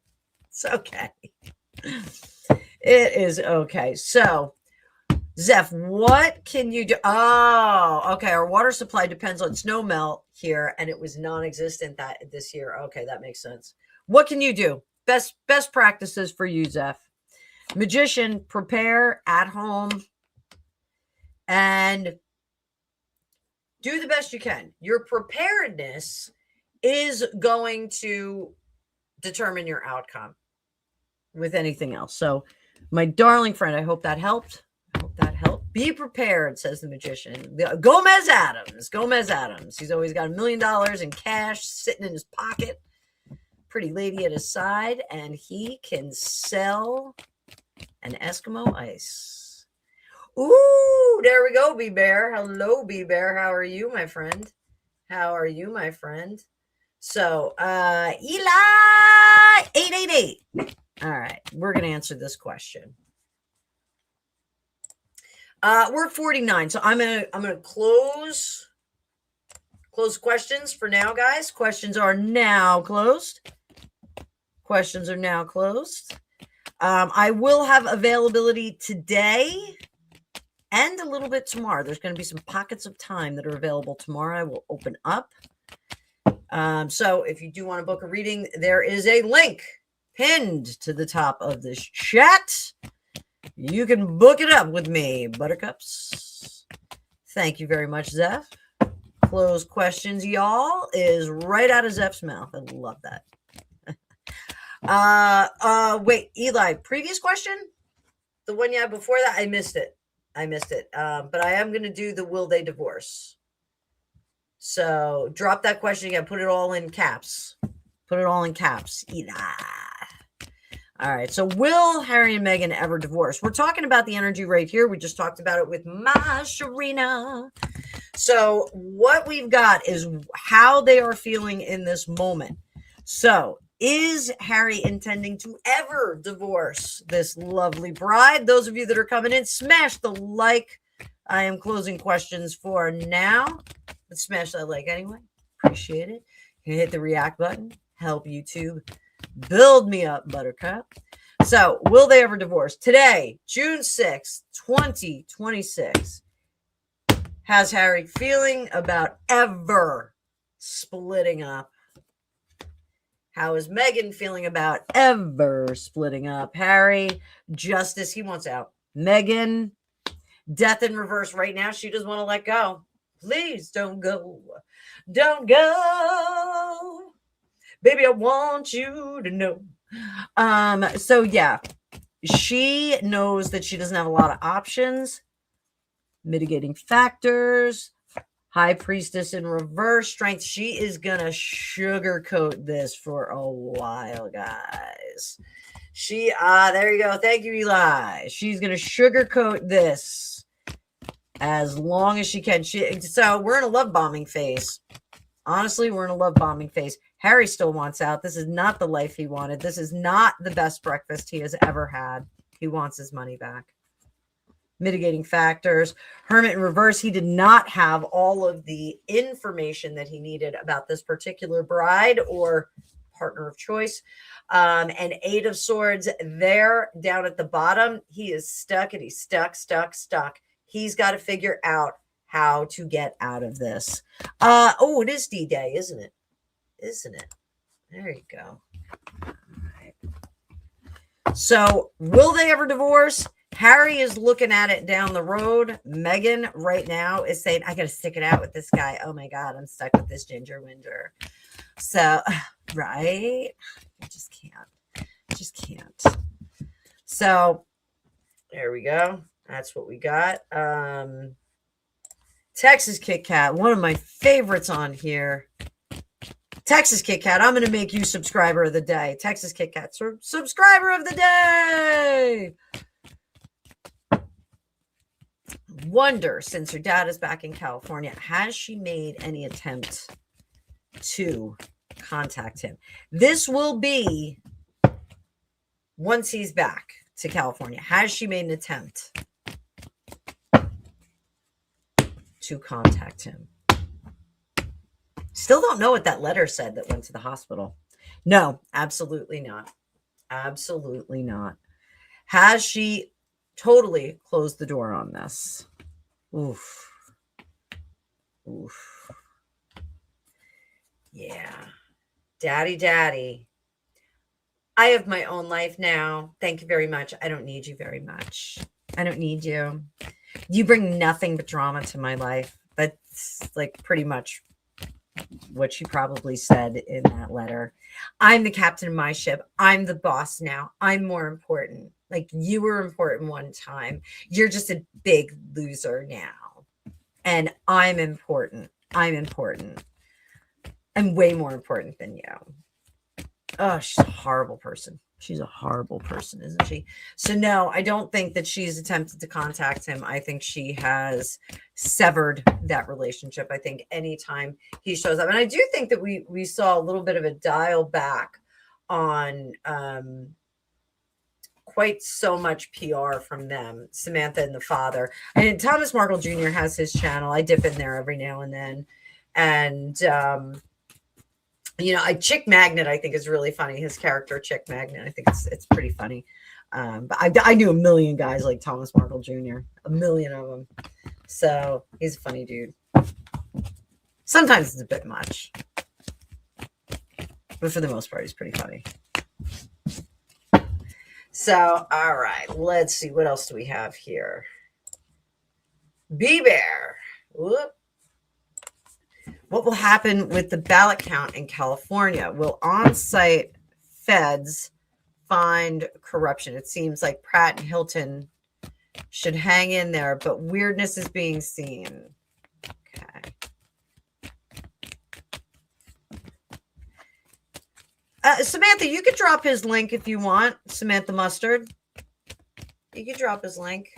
It's okay. It is okay. So, Zeph, what can you do? Oh, okay. Our water supply depends on snow melt here, and it was non-existent this year. Okay, that makes sense. What can you do? Best practices for you, Zeph. Magician, prepare at home and do the best you can. Your preparedness is going to determine your outcome with anything else. So, my darling friend, I hope that helped. Be prepared, says the magician. Gomez Adams. He's always got $1 million in cash sitting in his pocket. Pretty lady at his side, and he can sell an Eskimo ice. Ooh, there we go, B-Bear. Hello, B-Bear. How are you, my friend? So, Eli 888. All right, we're going to answer this question. We're at 49, so I'm gonna close questions for now, guys. Questions are now closed. I will have availability today and a little bit tomorrow. There's going to be some pockets of time that are available tomorrow. I will open up. So if you do want to book a reading, there is a link pinned to the top of this chat. You can book it up with me, Buttercups. Thank you very much, Zeph. Close questions, y'all, is right out of Zeph's mouth. I love that. Wait, Eli, previous question? The one you had before that? I missed it. But I am going to do the will they divorce. So drop that question again. Put it all in caps. Eli. All right. So will Harry and Meghan ever divorce? We're talking about the energy right here. We just talked about it with Ma Sharina. So what we've got is how they are feeling in this moment. So is Harry intending to ever divorce this lovely bride? Those of you that are coming in, smash the like. I am closing questions for now. But smash that like anyway. Appreciate it. You hit the react button. Help YouTube build me up, Buttercup. So, will they ever divorce? Today, June 6th, 2026, has Harry feeling about ever splitting up? How is Meghan feeling about ever splitting up? Harry, justice, he wants out. Meghan, death in reverse right now. She doesn't want to let go. Please don't go. Don't go. Baby, I want you to know. So yeah, she knows that she doesn't have a lot of options. Mitigating factors. High Priestess in reverse strength. She is gonna sugarcoat this for a while, guys. There you go. Thank you, Eli. She's gonna sugarcoat this as long as she can. So we're in a love bombing phase. Honestly, we're in a love bombing phase. Harry still wants out. This is not the life he wanted. This is not the best breakfast he has ever had. He wants his money back. Mitigating factors. Hermit in reverse. He did not have all of the information that he needed about this particular bride or partner of choice. And Eight of Swords there down at the bottom. He is stuck and he's stuck. He's got to figure out how to get out of this. Oh, it is D-Day, isn't it? Isn't it? There you go. All right. So will they ever divorce? Harry is looking at it down the road. Meghan right now is saying, I got to stick it out with this guy. Oh my God, I'm stuck with this ginger winger. So, right? I just can't. So there we go. That's what we got. Texas Kit Kat, one of my favorites on here. Texas Kit Kat, I'm going to make you subscriber of the day. Texas Kit Kat, subscriber of the day. Wonder, since her dad is back in California, has she made any attempt to contact him? This will be once he's back to California. Has she made an attempt to contact him? Still don't know what that letter said that went to the hospital. No, absolutely not. Absolutely not. Has she totally closed the door on this? Oof. Yeah. Daddy. I have my own life now. Thank you very much. I don't need you very much. I don't need you. You bring nothing but drama to my life. That's like pretty much what she probably said in that letter. I'm the captain of my ship. I'm the boss now. I'm more important. Like, you were important one time. You're just a big loser now. And I'm important. I'm way more important than you. Oh, she's a horrible person. She's a horrible person, isn't she? So no, I don't think that she's attempted to contact him. I think she has severed that relationship. I think anytime he shows up, and I do think that we saw a little bit of a dial back on quite so much PR from them, Samantha and the father. And Thomas Markle Jr. has his channel. I dip in there every now and then. And Chick Magnet, I think, is really funny. His character, Chick Magnet, I think it's pretty funny. But I knew a million guys like Thomas Markle Jr., a million of them. So he's a funny dude. Sometimes it's a bit much. But for the most part, he's pretty funny. So, all right, let's see. What else do we have here? B-Bear. Whoop. What will happen with the ballot count in California? Will on-site feds find corruption? It seems like Pratt and Hilton should hang in there, but weirdness is being seen. Okay. Samantha, you could drop his link if you want. Samantha Mustard. You could drop his link.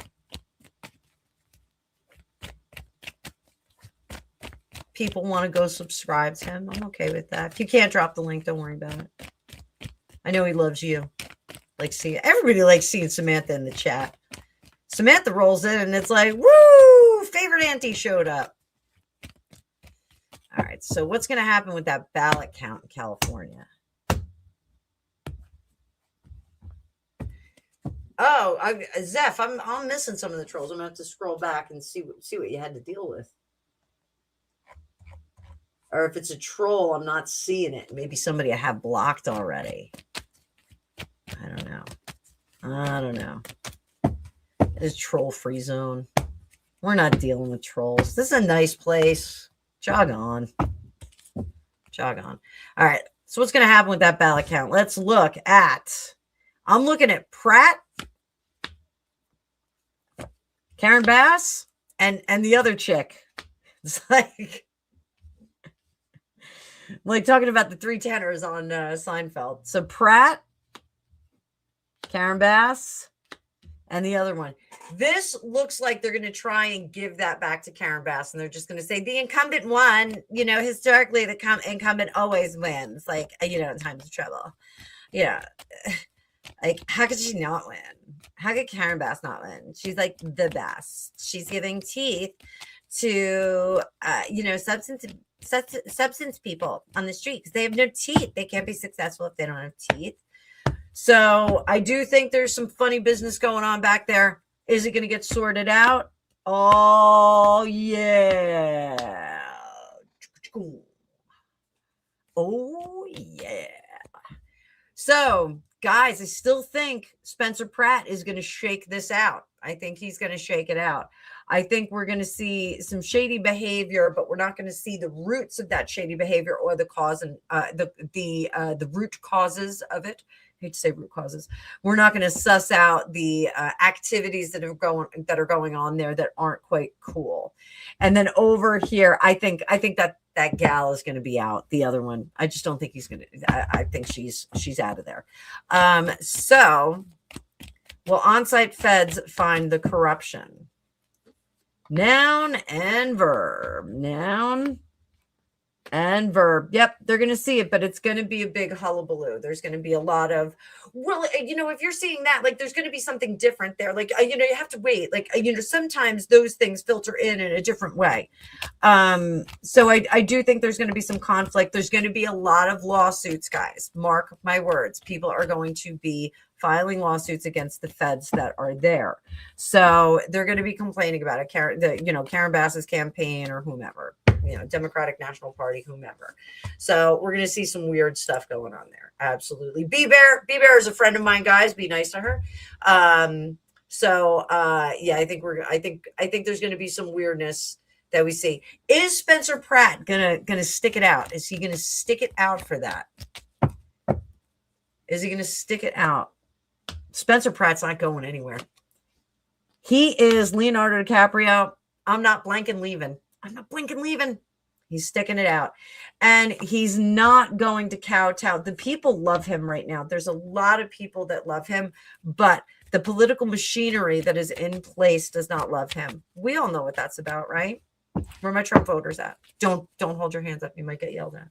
People want to go subscribe to him. I'm okay with that. If you can't drop the link, don't worry about it. I know he loves you. Everybody likes seeing Samantha in the chat. Samantha rolls in and it's like, woo! Favorite auntie showed up. All right. So what's going to happen with that ballot count in California? Oh, Zeph, I'm missing some of the trolls. I'm gonna have to scroll back and see what you had to deal with. Or if it's a troll, I'm not seeing it. Maybe somebody I have blocked already. I don't know. It's troll-free zone. We're not dealing with trolls. This is a nice place. Jog on. All right. So what's going to happen with that ballot count? Let's look at... I'm looking at Pratt, Karen Bass, and the other chick. It's like talking about the three tenors on Seinfeld. So Pratt, Karen Bass, And the other one. This looks like they're going to try and give that back to Karen Bass, and they're just going to say the incumbent won. Historically, the incumbent always wins, like, in times of trouble. Yeah. Like, how could she not win? How could Karen Bass not win? She's like the best. She's giving teeth to, substance people on the street because they have no teeth. They can't be successful if they don't have teeth. So I do think there's some funny business going on back there. Is it going to get sorted out? Oh, yeah. Oh, yeah. So, guys, I still think Spencer Pratt is going to shake this out. I think he's going to shake it out. I think we're going to see some shady behavior, but we're not going to see the roots of that shady behavior or the cause and the root causes of it. I hate to say root causes. We're not going to suss out the activities that are going on there that aren't quite cool. And then over here, I think that gal is going to be out. The other one, I just don't think he's going to. I think she's out of there. So, will on-site feds find the corruption? Noun and verb. Noun and verb. Yep, they're going to see it, but it's going to be a big hullabaloo. There's going to be a lot of, if you're seeing that, like, there's going to be something different there. Like, you have to wait. Like, sometimes those things filter in a different way. So I do think there's going to be some conflict. There's going to be a lot of lawsuits, guys. Mark my words. People are going to be filing lawsuits against the feds that are there. So they're going to be complaining about it. Karen Bass's campaign or whomever, Democratic National Party, whomever. So we're going to see some weird stuff going on there. Absolutely. B-Bear is a friend of mine, guys. Be nice to her. I think there's going to be some weirdness that we see. Is Spencer Pratt gonna stick it out? Is he gonna stick it out for that? Is he gonna stick it out? Spencer Pratt's not going anywhere. He is Leonardo DiCaprio. I'm not blanking leaving. He's sticking it out. And he's not going to kowtow. The people love him right now. There's a lot of people that love him, but the political machinery that is in place does not love him. We all know what that's about, right? Where are my Trump voters at? Don't hold your hands up. You might get yelled at.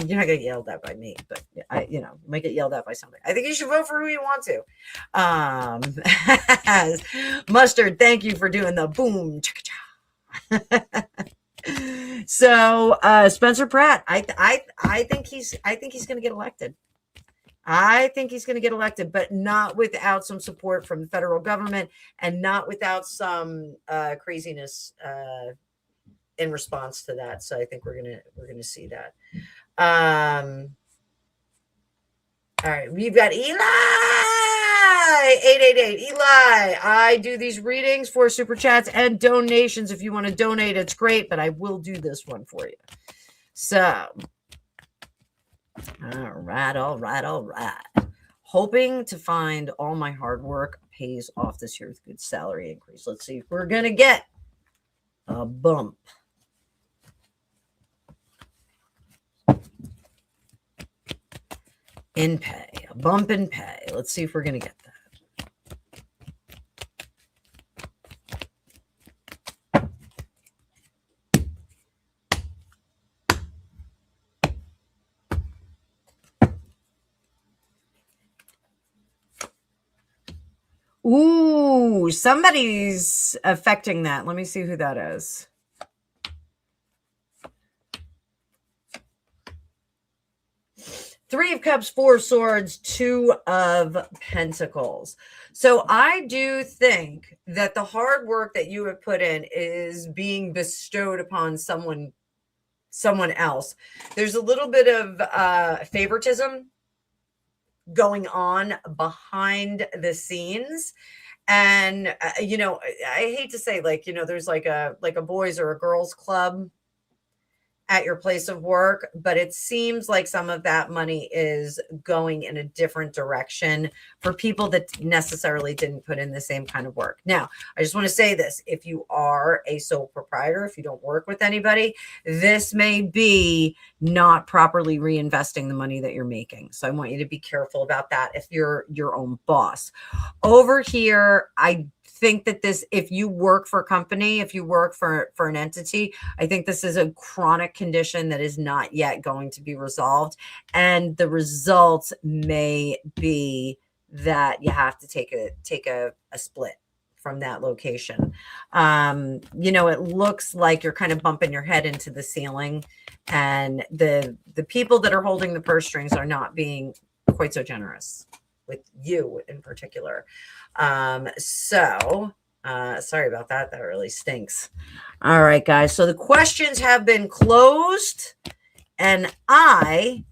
You're not gonna get yelled at by me, but you might get yelled at by somebody. I think you should vote for who you want to. Mustard, thank you for doing the boom. So Spencer Pratt, I think he's gonna get elected. I think he's going to get elected, but not without some support from the federal government and not without some craziness in response to that. So I think we're gonna see that. All right, we've got Eli 888. Eli, I do these readings for super chats and donations. If you want to donate, it's great, but I will do this one for you. So. All right. Hoping to find all my hard work pays off this year with good salary increase. Let's see if we're going to get a bump. In pay, a bump in pay. Let's see if we're going to get that. Ooh, somebody's affecting that. Let me see who that is. Three of Cups, Four of Swords, Two of Pentacles. So I do think that the hard work that you have put in is being bestowed upon someone else. There's a little bit of favoritism going on behind the scenes. And I hate to say, there's like a boys or a girls club, at your place of work, but it seems like some of that money is going in a different direction for people that necessarily didn't put in the same kind of work. Now, I just want to say this. If you are a sole proprietor, if you don't work with anybody, this may be not properly reinvesting the money that you're making. So I want you to be careful about that if you're your own boss. Over here, I think that this, if you work for a company, if you work for an entity, I think this is a chronic condition that is not yet going to be resolved. And the results may be that you have to take a split from that location. It looks like you're kind of bumping your head into the ceiling, and the people that are holding the purse strings are not being quite so generous with you in particular. Sorry about that. That really stinks. All right, guys. So the questions have been closed, and I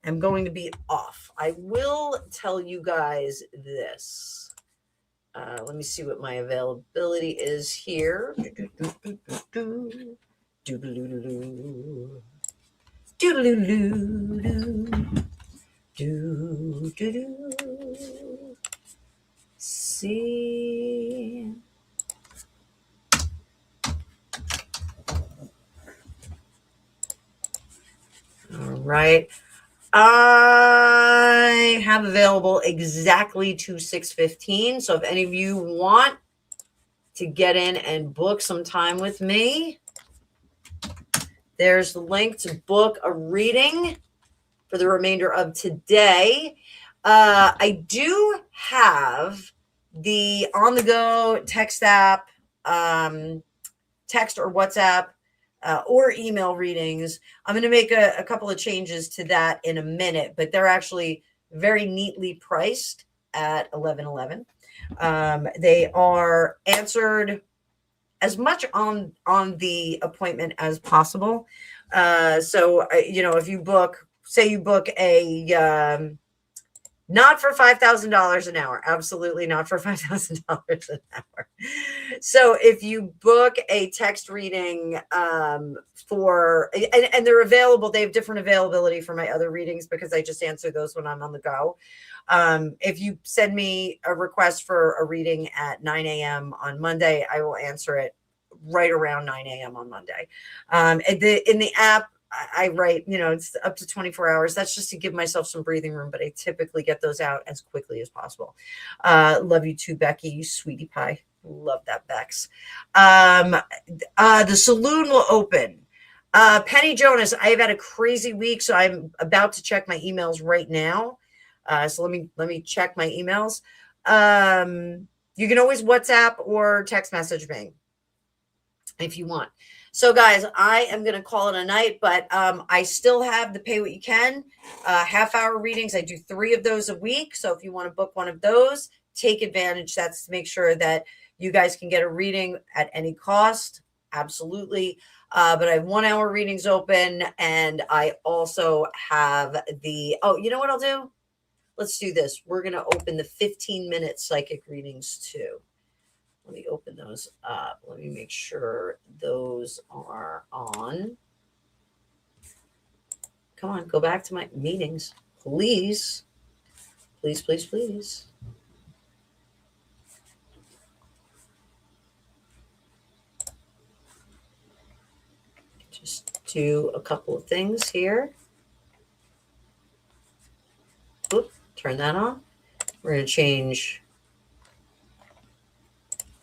am going to be off. I will tell you guys this. Let me see what my availability is here. See. All right. I have available exactly to 6:15. So if any of you want to get in and book some time with me, there's the link to book a reading for the remainder of today. I do have the on-the-go text app, text or WhatsApp, or email readings. I'm going to make a couple of changes to that in a minute, but they're actually very neatly priced at $11.11. They are answered as much on the appointment as possible. So if you book, say you book a not for $5,000 an hour. Absolutely not for $5,000 an hour. So if you book a text reading and they're available, they have different availability for my other readings because I just answer those when I'm on the go. If you send me a request for a reading at 9 a.m. on Monday, I will answer it right around 9 a.m. on Monday. In the app, I write, it's up to 24 hours. That's just to give myself some breathing room, but I typically get those out as quickly as possible. Love you too, Becky, you sweetie pie. Love that, Bex. The saloon will open. Penny Jonas, I have had a crazy week, so I'm about to check my emails right now. So let me check my emails. You can always WhatsApp or text message me if you want. So guys, I am going to call it a night, but I still have the pay what you can half-hour readings. I do 3 of those a week. So if you want to book one of those, take advantage. That's to make sure that you guys can get a reading at any cost. Absolutely. But I have 1-hour readings open, and I also have you know what I'll do? Let's do this. We're going to open the 15-minute psychic readings too. Let me open those up. Let me make sure those are on. Come on, go back to my meetings. Please. Please, please, please. Just do a couple of things here. Oop, turn that on. We're going to change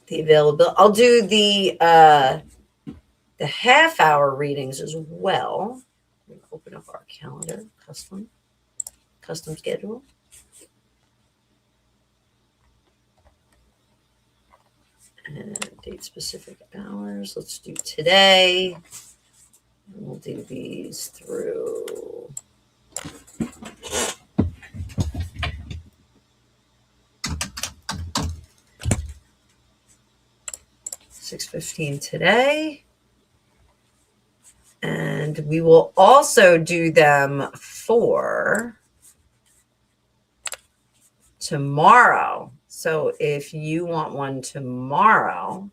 the availability. I'll do the half-hour readings as well. Let me open up our calendar, custom schedule. And date specific hours. Let's do today. And we'll do these through 6:15 today. And we will also do them for tomorrow. So if you want one tomorrow,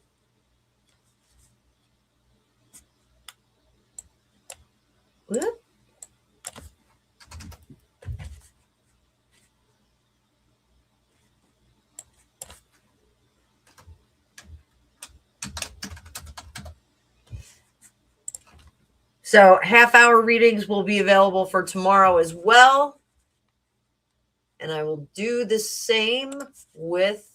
So half-hour readings will be available for tomorrow as well. And I will do the same with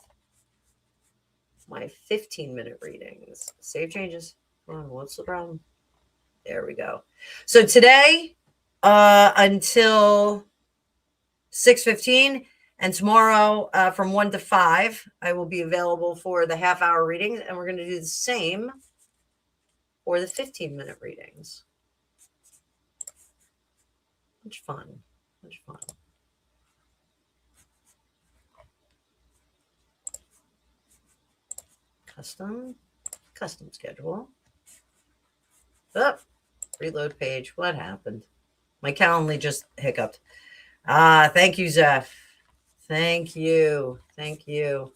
my 15-minute readings. Save changes. Oh, what's the problem? There we go. So today, until 6:15, and tomorrow from 1 to 5, I will be available for the half-hour readings, and we're going to do the same for the 15-minute readings. Much fun. Much fun. Custom schedule. Oh, reload page. What happened? My Calendly just hiccuped. Thank you, Zeph. Thank you. Thank you.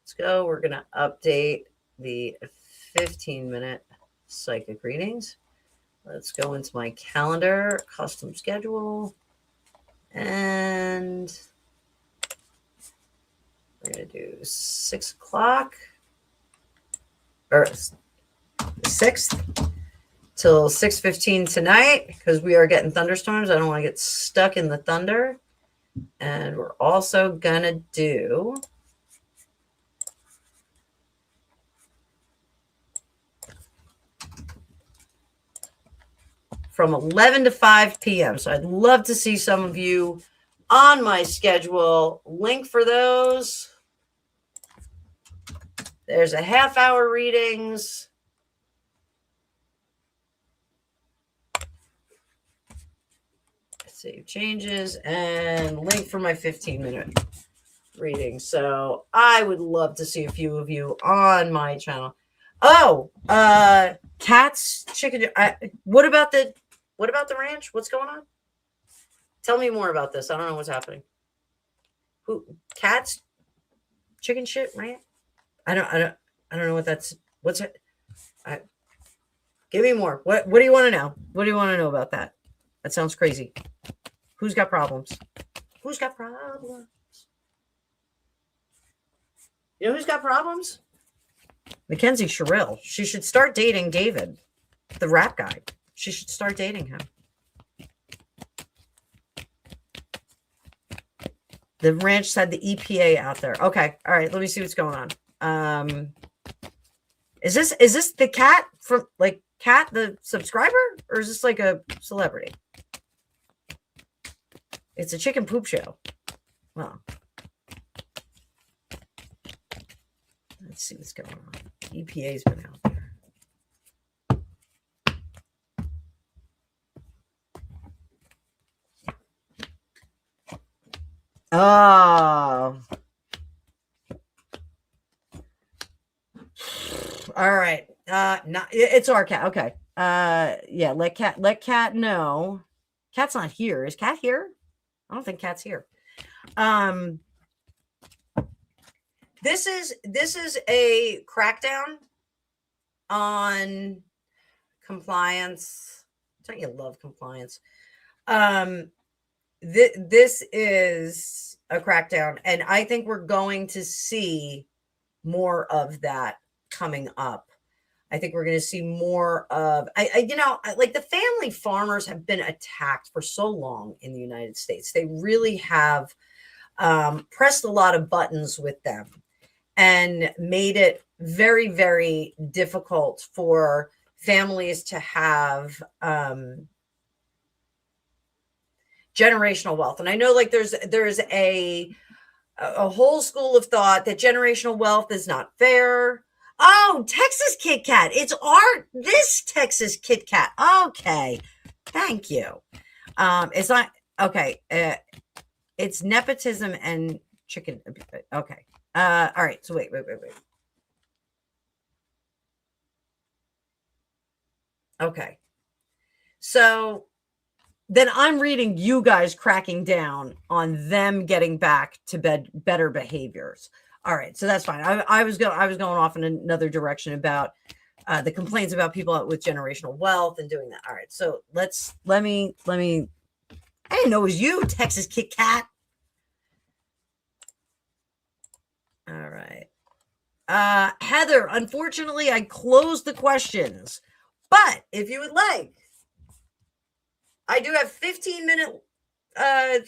Let's go. We're going to update the 15-minute psychic readings. Let's go into my calendar, custom schedule, and we're going to do 6 o'clock, or 6th till 6:15 tonight, because we are getting thunderstorms. I don't want to get stuck in the thunder. And we're also going to do from 11 to 5 p.m. So I'd love to see some of you on my schedule. Link for those. There's a half-hour readings. Save changes and link for my 15-minute reading. So I would love to see a few of you on my channel. Oh, Cats chicken. What about the ranch? What's going on? Tell me more about this. I don't know what's happening. Who? Cats chicken shit ranch? I don't know what that's. What's it? Give me more. What do you want to know? What do you want to know about that? That sounds crazy. Who's got problems? Who's got problems? You know who's got problems? Mackenzie Sherrill. She should start dating David, the rap guy. She should start dating him. The ranch had the EPA out there. Okay. All right. Let me see what's going on. Is this the cat from Cat, the subscriber, or is this like a celebrity? It's a chicken poop show. Well, let's see what's going on. EPA's been out there. Oh. All right. Not it's our cat. Okay. Yeah, let cat know. Cat's not here. Is Cat here? I don't think Cat's here. This is a crackdown on compliance. Don't you love compliance? This is a crackdown, and I think we're going to see more of that coming up. I think we're going to see more of, like the family farmers have been attacked for so long in the United States. They really have pressed a lot of buttons with them and made it very, very difficult for families to have generational wealth. And I know there's a whole school of thought that generational wealth is not fair. Oh, Texas Kit Kat. It's this Texas Kit Kat. Okay. Thank you. It's not, okay. It's nepotism and chicken. Okay. All right. So wait. Okay. So then I'm reading you guys cracking down on them getting back to better behaviors. All right, so that's fine. I was going off in another direction about the complaints about people with generational wealth and doing that. All right, so let me. I didn't know it was you, Texas Kit Kat. All right, Heather. Unfortunately, I closed the questions, but if you would like I do have 15-minute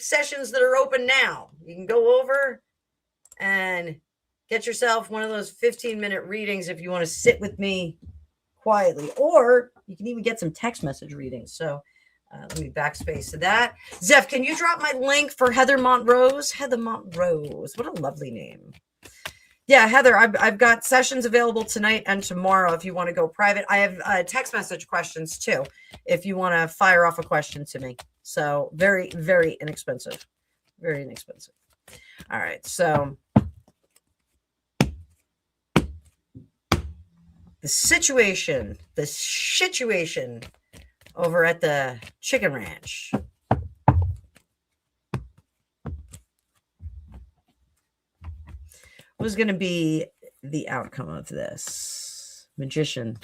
sessions that are open now. You can go over and get yourself one of those 15-minute readings if you want to sit with me quietly, or you can even get some text message readings. So let me backspace to that. Zeph, can you drop my link for Heather Montrose? Heather Montrose, what a lovely name. Yeah, Heather, I've got sessions available tonight and tomorrow if you want to go private. I have text message questions too, if you want to fire off a question to me. So very, very inexpensive. Very inexpensive. All right, so the situation over at the chicken ranch. Was going to be the outcome of this? Magician.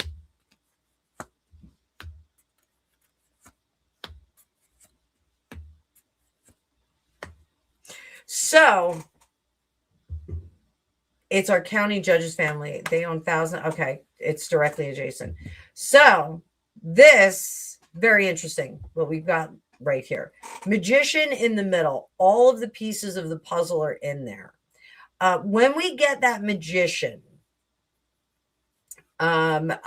So it's our county judge's family. They own 1,000. Okay, it's directly adjacent. So this, very interesting, what we've got right here. Magician in the middle. All of the pieces of the puzzle are in there. When we get that magician, Kokobe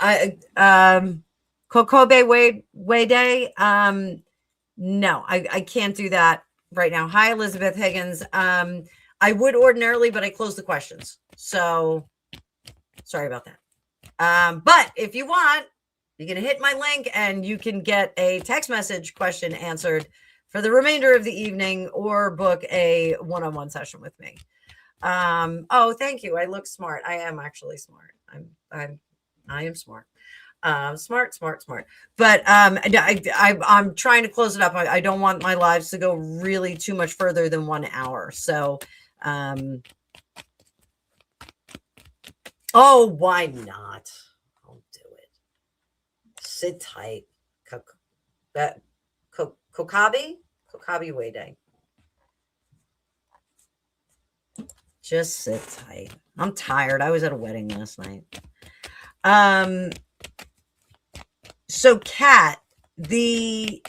Way Day, no, I can't do that right now. Hi, Elizabeth Higgins. I would ordinarily, but I closed the questions. So sorry about that. But if you want, you can hit my link and you can get a text message question answered for the remainder of the evening, or book a one-on-one session with me. Oh, thank you. I look smart. I am actually smart. I am smart. Smart. But I'm trying to close it up. I don't want my lives to go really too much further than 1 hour. So, oh, why not? I'll do it. Sit tight. Kokabi Way Day. Just sit tight. I'm tired. I was at a wedding last night. So Kat, the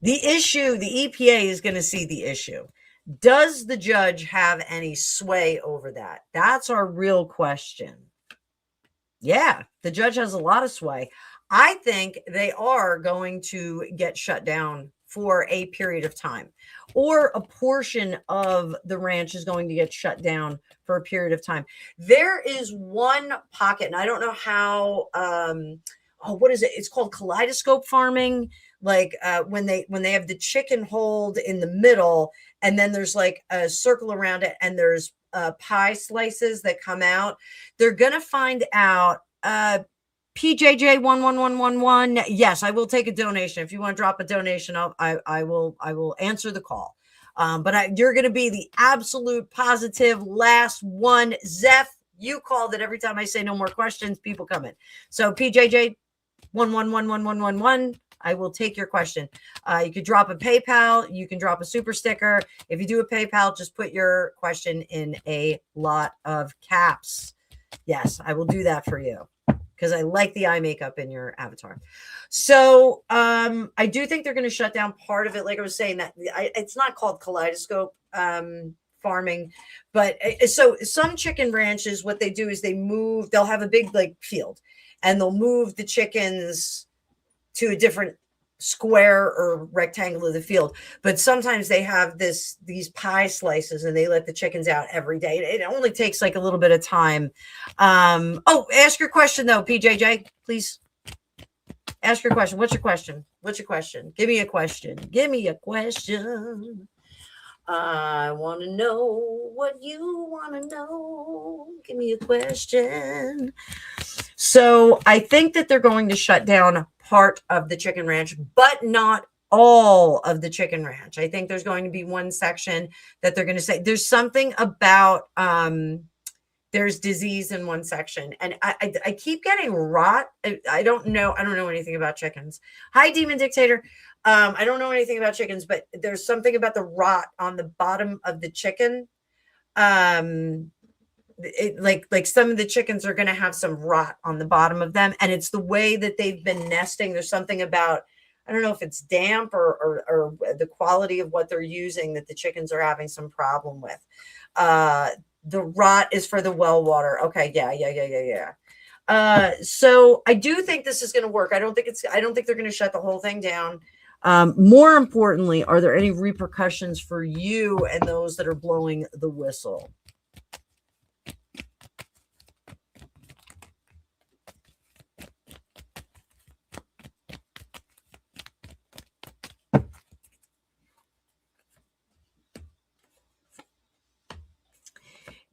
issue, the EPA is going to see the issue. Does the judge have any sway over that? That's our real question. Yeah, the judge has a lot of sway. I think they are going to get shut down for a period of time, or a portion of the ranch is going to get shut down for a period of time. There is one pocket, and I don't know how, what is it? It's called kaleidoscope farming. Like when they have the chicken hold in the middle, and then there's like a circle around it, and there's pie slices that come out. They're going to find out, PJJ 11111. Yes, I will take a donation. If you want to drop a donation, I will answer the call. But you're going to be the absolute positive last one. Zeph, you called it. Every time I say no more questions, people come in. So PJJ 1111111. I will take your question. You could drop a PayPal. You can drop a super sticker. If you do a PayPal, just put your question in a lot of caps. Yes, I will do that for you, because I like the eye makeup in your avatar. So I do think they're going to shut down part of it. Like I was saying, that it's not called kaleidoscope farming, but so some chicken ranches, what they do is they'll have a big like field, and they'll move the chickens to a different square or rectangle of the field. But sometimes they have these pie slices, and they let the chickens out every day. It only takes like a little bit of time. Ask your question though, PJJ, please. Ask your question. What's your question? Give me a question. I want to know what you want to know. Give me a question. So I think that they're going to shut down part of the chicken ranch, but not all of the chicken ranch. I think there's going to be one section that they're going to say there's something about there's disease in one section, and I keep getting rot. I don't know anything about chickens. Hi, Demon Dictator. I don't know anything about chickens, but there's something about the rot on the bottom of the chicken. like some of the chickens are going to have some rot on the bottom of them, and it's the way that they've been nesting. There's something about, I don't know if it's damp or the quality of what they're using that the chickens are having some problem with. The rot is for the well water. Okay, yeah. So I do think this is going to work. I don't think they're going to shut the whole thing down. More importantly, are there any repercussions for you and those that are blowing the whistle?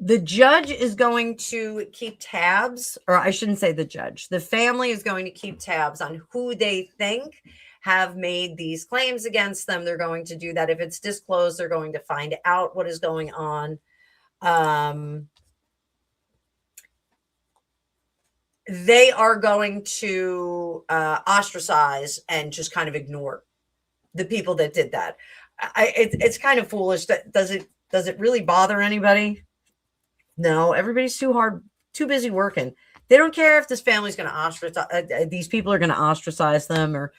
The judge is going to keep tabs, or I shouldn't say the judge. The family is going to keep tabs on who they think have made these claims against them. They're going to do that. If it's disclosed, they're going to find out what is going on. They are going to ostracize and just kind of ignore the people that did that. It's kind of foolish. Does it really bother anybody? No, everybody's too busy working. They don't care if this family's going to ostracize, these people are going to ostracize them or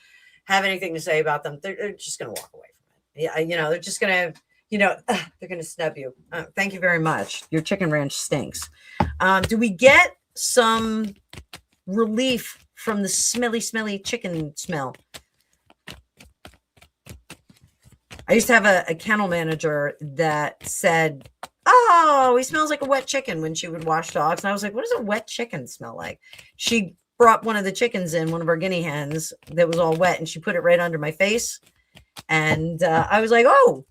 have anything to say about them. They're just going to walk away from it. Yeah, they're just going to, they're going to snub you. Thank you very much. Your chicken ranch stinks. Do we get some relief from the smelly chicken smell? I used to have a kennel manager that said, "Oh, he smells like a wet chicken," when she would wash dogs. And I was like, what does a wet chicken smell like? She brought one of the chickens in, one of our guinea hens that was all wet, and she put it right under my face. And I was like, "Oh,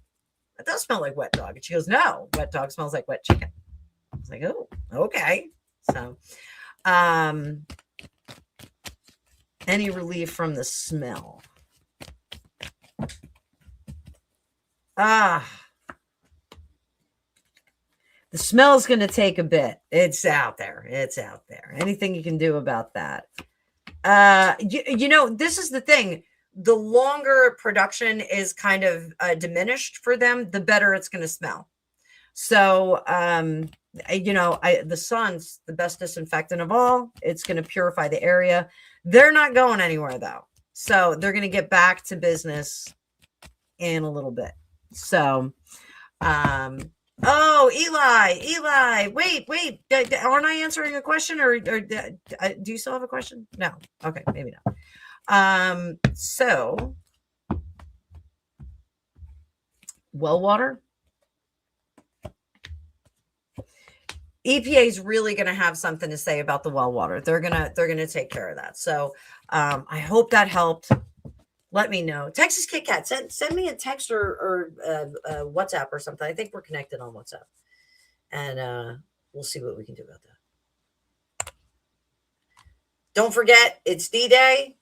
that does smell like wet dog." And she goes, "No, wet dog smells like wet chicken." I was like, "Oh, okay." So, any relief from the smell? The smell is going to take a bit. It's out there. Anything you can do about that? This is the thing. The longer production is kind of diminished for them, the better it's going to smell. So, the sun's the best disinfectant of all. It's going to purify the area. They're not going anywhere, though. So they're going to get back to business in a little bit. So, oh, Eli, wait, aren't I answering a question or do you still have a question? No. Okay, maybe not. So, well water. EPA is really going to have something to say about the well water. They're going to take care of that. So, I hope that helped. Let me know. Texas Kit Kat, send me a text or WhatsApp or something. I think we're connected on WhatsApp. And we'll see what we can do about that. Don't forget, it's D-Day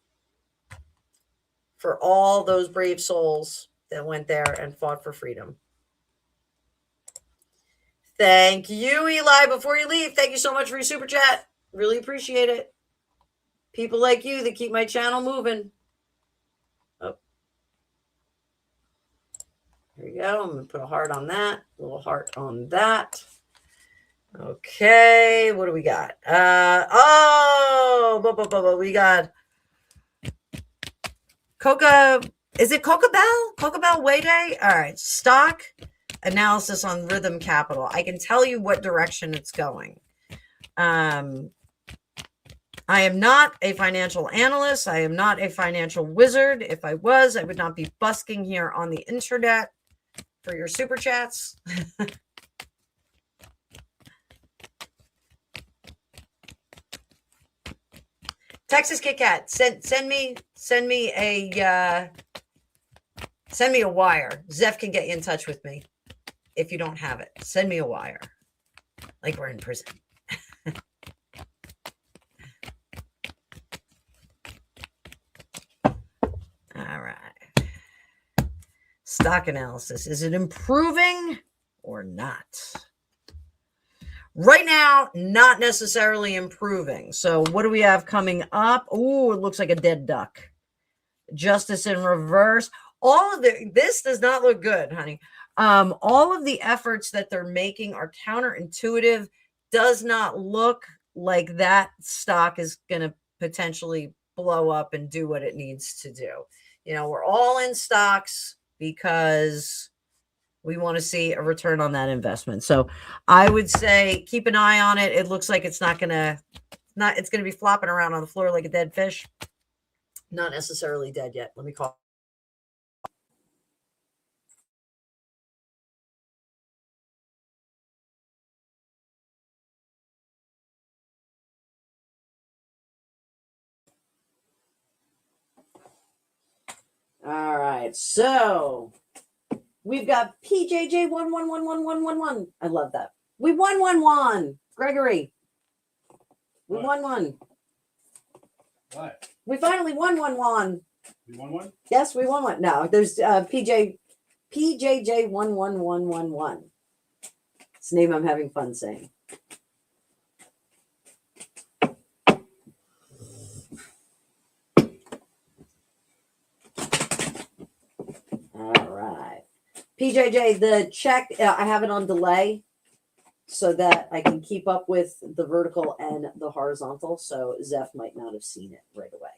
for all those brave souls that went there and fought for freedom. Thank you, Eli. Before you leave, thank you so much for your super chat. Really appreciate it. People like you that keep my channel moving. There we go. I'm going to put a heart on that. A little heart on that. Okay. What do we got? We got Coca. Is it Coca Bell? Coca Bell Way Day? All right. Stock analysis on Rhythm Capital. I can tell you what direction it's going. I am not a financial analyst. I am not a financial wizard. If I was, I would not be busking here on the internet for your super chats. Texas Kit Kat, send me a wire. Zeph can get you in touch with me if you don't have it. Send me a wire, like we're in prison. All right. Stock analysis. Is it improving or not? Right now, not necessarily improving. So what do we have coming up? Oh, it looks like a dead duck. Justice in reverse. All of this does not look good, honey. All of the efforts that they're making are counterintuitive. does not look like that stock is going to potentially blow up and do what it needs to do. We're all in stocks because we want to see a return on that investment. So I would say keep an eye on it. It looks like it's going to be flopping around on the floor like a dead fish. Not necessarily dead yet. Let me call. All right. So we've got PJJ 111111. I love that. We won. Gregory. We won one. What? We finally won one. You won one? Yes, we won one. No, there's PJJ 11111. It's a name I'm having fun saying. All right. PJJ, the check, I have it on delay so that I can keep up with the vertical and the horizontal. So Zeph might not have seen it right away.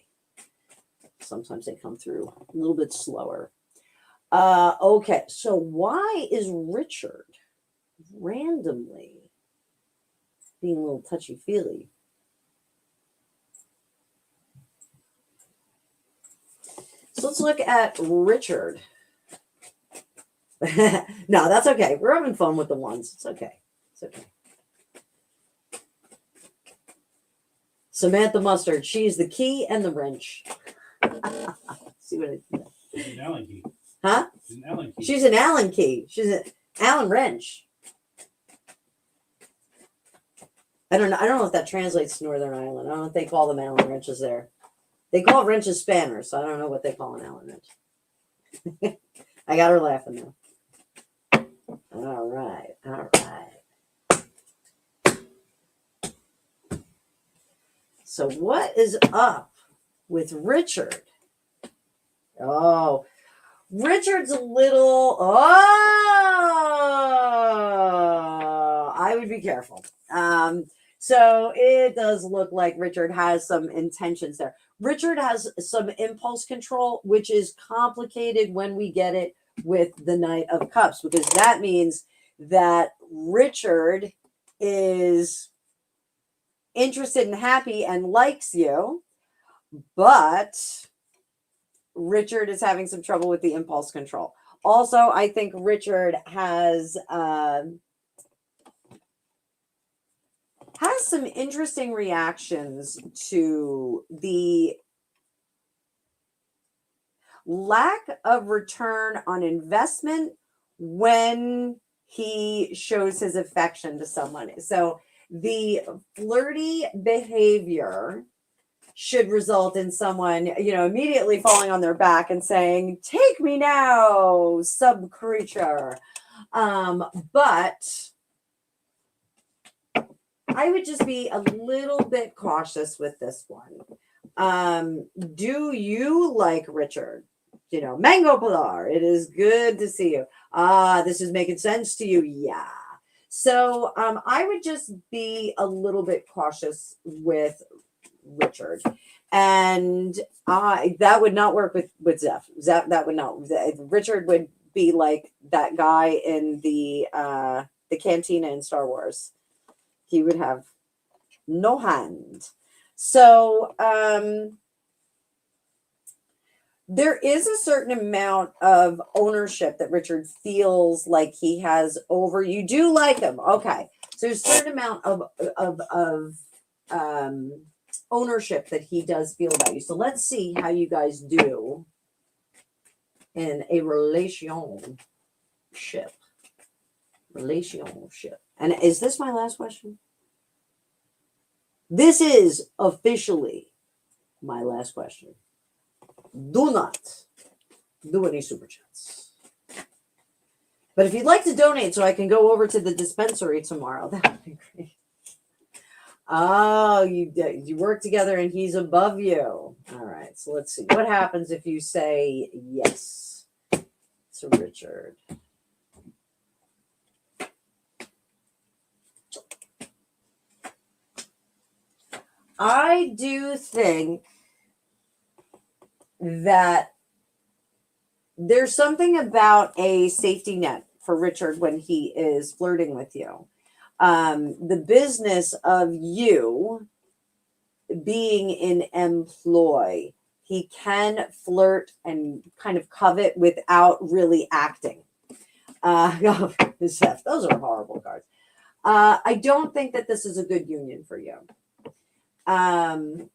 Sometimes they come through a little bit slower. Okay, so why is Richard randomly being a little touchy-feely? So let's look at Richard. No, that's okay. We're having fun with the ones. It's okay. Samantha Mustard. She's the key and the wrench. See what I did? She's an Allen key. Huh? She's an Allen key. She's an Allen key. She's an Allen wrench. I don't know if that translates to Northern Ireland. I don't think they call them Allen wrenches there. They call wrenches spanners, so I don't know what they call an Allen wrench. I got her laughing now. All right. So what is up with Richard? Oh, Richard's a little. I would be careful. So it does look like Richard has some intentions there. Richard has some impulse control, which is complicated when we get it with the Knight of Cups, because that means that Richard is interested and happy and likes you, but Richard is having some trouble with the impulse control. Also, I think Richard has some interesting reactions to the lack of return on investment when he shows his affection to someone. So the flirty behavior should result in someone, immediately falling on their back and saying, "Take me now, sub creature." But I would just be a little bit cautious with this one. Do you like Richard? Mango Pilar, it is good to see you. This is making sense to you. Yeah. So I would just be a little bit cautious with Richard. And that would not work with Zeph. That would not. Richard would be like that guy in the cantina in Star Wars. He would have no hand. So there is a certain amount of ownership that Richard feels like he has over you. Do like him, okay? So there's a certain amount of ownership that he does feel about you. So let's see how you guys do in a relationship. And is this my last question? This is officially my last question. Do not do any super chats. But if you'd like to donate so I can go over to the dispensary tomorrow, that would be great. Oh, you work together and he's above you. All right, so let's see. What happens if you say yes to Richard? I do think that there's something about a safety net for Richard when he is flirting with you. The business of you being in employ, he can flirt and kind of covet without really acting. Those are horrible cards. I don't think that this is a good union for you. The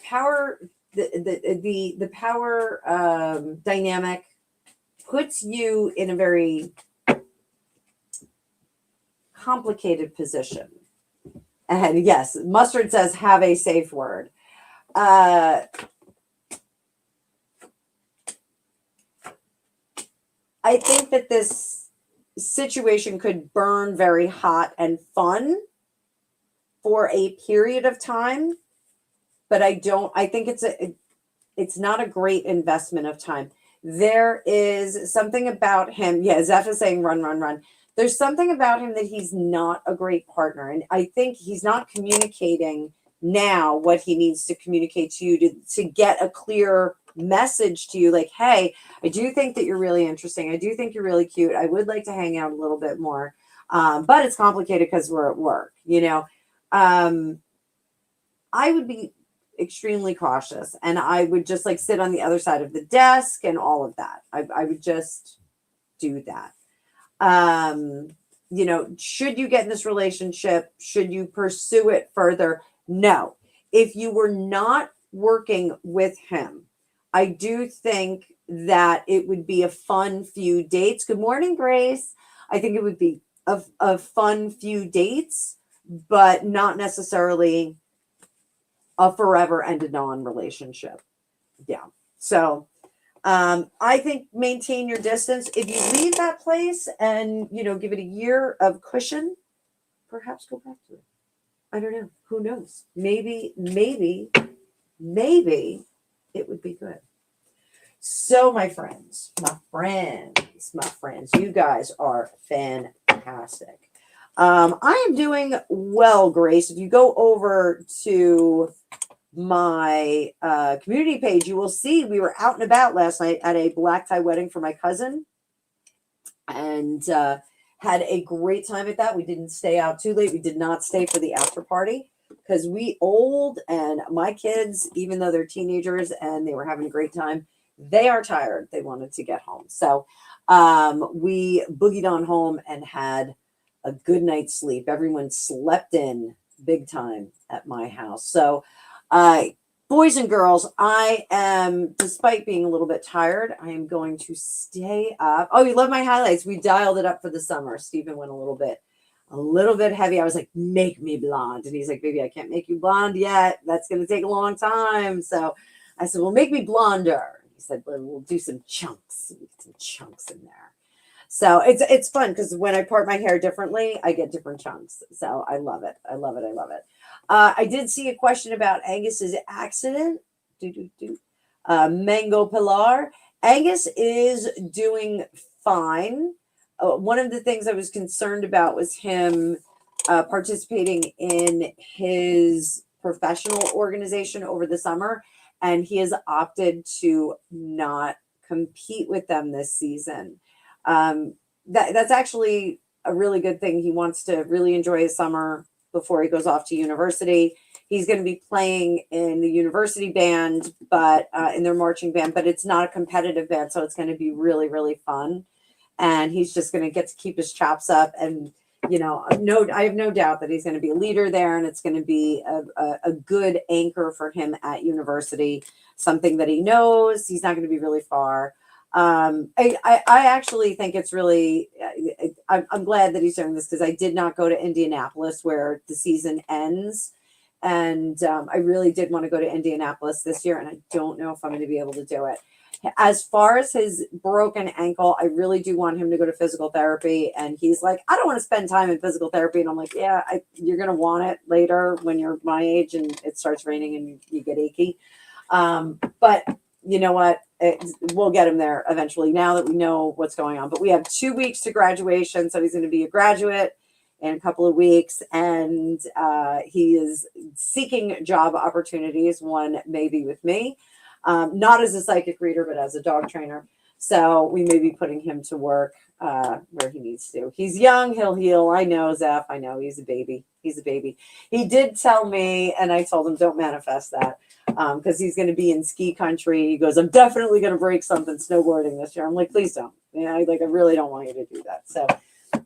power, the power dynamic puts you in a very complicated position. And yes, Mustard says, have a safe word. I think that this situation could burn very hot and fun for a period of time, but I think it's not a great investment of time. There is something about him. Yeah, Zeph is saying run, run, run. There's something about him that he's not a great partner. And I think he's not communicating now what he needs to communicate to you to get a clear message to you. Like, hey, I do think that you're really interesting. I do think you're really cute. I would like to hang out a little bit more. But it's complicated because we're at work, I would be extremely cautious, and I would just like sit on the other side of the desk and all of that. I would just do that. Should you get in this relationship? Should you pursue it further? No. If you were not working with him, I do think that it would be a fun few dates. Good morning, Grace. I think it would be a fun few dates, but not necessarily a forever and a non-relationship. Yeah. So I think maintain your distance. If you leave that place and, give it a year of cushion, perhaps go back to it. I don't know. Who knows? Maybe it would be good. So my friends, you guys are fantastic. I am doing well, Grace. If you go over to my community page, you will see we were out and about last night at a black tie wedding for my cousin, and had a great time at that. We didn't stay out too late. We did not stay for the after party because we old, and my kids, even though they're teenagers and they were having a great time, they are tired. They wanted to get home. So we boogied on home and had a good night's sleep. Everyone slept in big time at my house. So boys and girls, I am, despite being a little bit tired, I am going to stay up. Oh, you love my highlights. We dialed it up for the summer. Stephen went a little bit heavy. I was like, make me blonde. And he's like, baby, I can't make you blonde yet. That's going to take a long time. So I said, well, make me blonder. He said, well, we'll do some chunks. We'll get some chunks in there. So it's fun because when I part my hair differently, I get different chunks. So I love it. I love it. I love it. I did see a question about Angus's accident. Mango Pilar. Angus is doing fine. One of the things I was concerned about was him participating in his professional organization over the summer, and he has opted to not compete with them this season. That's actually a really good thing. He wants to really enjoy his summer before he goes off to university. He's going to be playing in the university band, but in their marching band, but it's not a competitive band. So it's going to be really, really fun. And he's just going to get to keep his chops up. And, I have no doubt that he's going to be a leader there, and it's going to be a good anchor for him at university, something that he knows. He's not going to be really far. I actually think it's really, I'm glad that he's doing this because I did not go to Indianapolis where the season ends. And I really did want to go to Indianapolis this year, and I don't know if I'm going to be able to do it. As far as his broken ankle, I really do want him to go to physical therapy. And he's like, I don't want to spend time in physical therapy. And I'm like, yeah, you're going to want it later when you're my age and it starts raining and you get achy. But you know what? We'll get him there eventually now that we know what's going on. But we have 2 weeks to graduation. So he's going to be a graduate in a couple of weeks, and he is seeking job opportunities. One may be with me, not as a psychic reader, but as a dog trainer. So we may be putting him to work where he needs to. He's young, he'll heal. I know, Zeph. I know he's a baby. He's a baby. He did tell me, and I told him, don't manifest that, because he's going to be in ski country. He goes, I'm definitely going to break something snowboarding this year. I'm like, please don't. I really don't want you to do that. So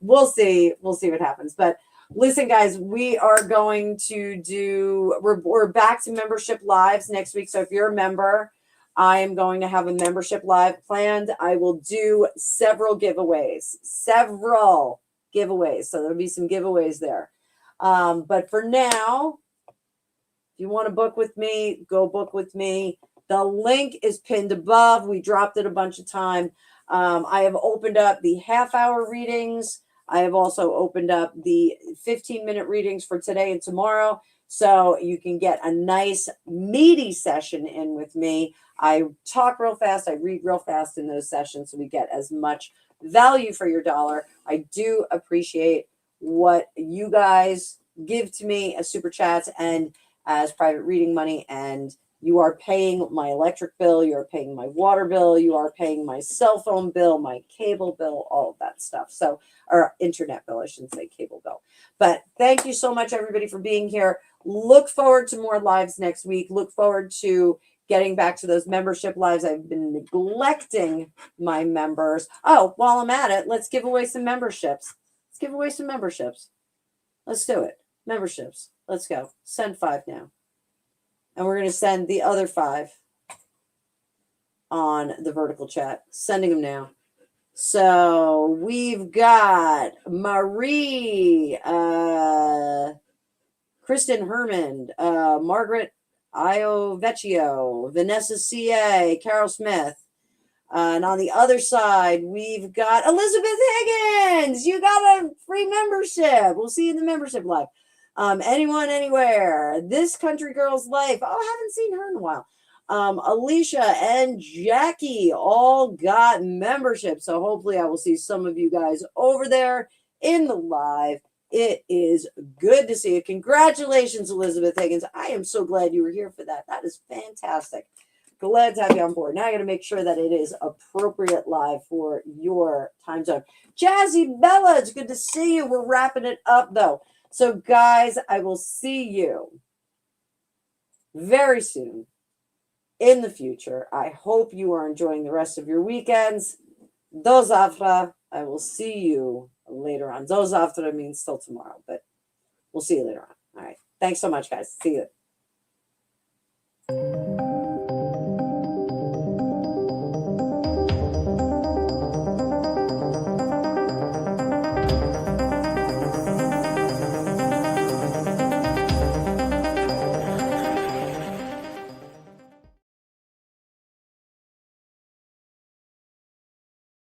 we'll see what happens. But listen, guys, we are going to do, we're back to membership lives next week. So if you're a member, I am going to have a membership live planned. I will do several giveaways. So there'll be some giveaways there. But for now, if you want to book with me, go book with me. The link is pinned above. We dropped it a bunch of time. I have opened up the half-hour readings. I have also opened up the 15-minute readings for today and tomorrow. So you can get a nice meaty session in with me. I talk real fast. I read real fast in those sessions, so we get as much value for your dollar. I do appreciate what you guys give to me as super chats and as private reading money. And you are paying my electric bill. You are paying my water bill. You are paying my cell phone bill, my cable bill, all of that stuff. So, or internet bill, I shouldn't say cable bill. But thank you so much, everybody, for being here. Look forward to more lives next week. Look forward to getting back to those membership lives. I've been neglecting my members. Oh, while I'm at it, let's give away some memberships. Let's give away some memberships. Let's do it. Memberships. Let's go. Send 5 now. And we're going to send the other 5 on the vertical chat. Sending them now. So we've got Marie, Kristen Herman, Margaret Iovecchio, Vanessa C.A., Carol Smith. And on the other side, we've got Elizabeth Higgins. You got a free membership. We'll see you in the membership live. Anyone, anywhere. This Country Girl's Life. Oh, I haven't seen her in a while. Alicia and Jackie all got memberships. So hopefully I will see some of you guys over there in the live. It is good to see you. Congratulations, Elizabeth Higgins. I am so glad you were here for that. That is fantastic. Glad to have you on board. Now I got to make sure that it is appropriate live for your time zone. Jazzy Bella, it's good to see you. We're wrapping it up, though. So, guys, I will see you very soon in the future. I hope you are enjoying the rest of your weekends. Do zavtra. I will see you later on. Do zavtra means till tomorrow, but we'll see you later on. All right. Thanks so much, guys. See you.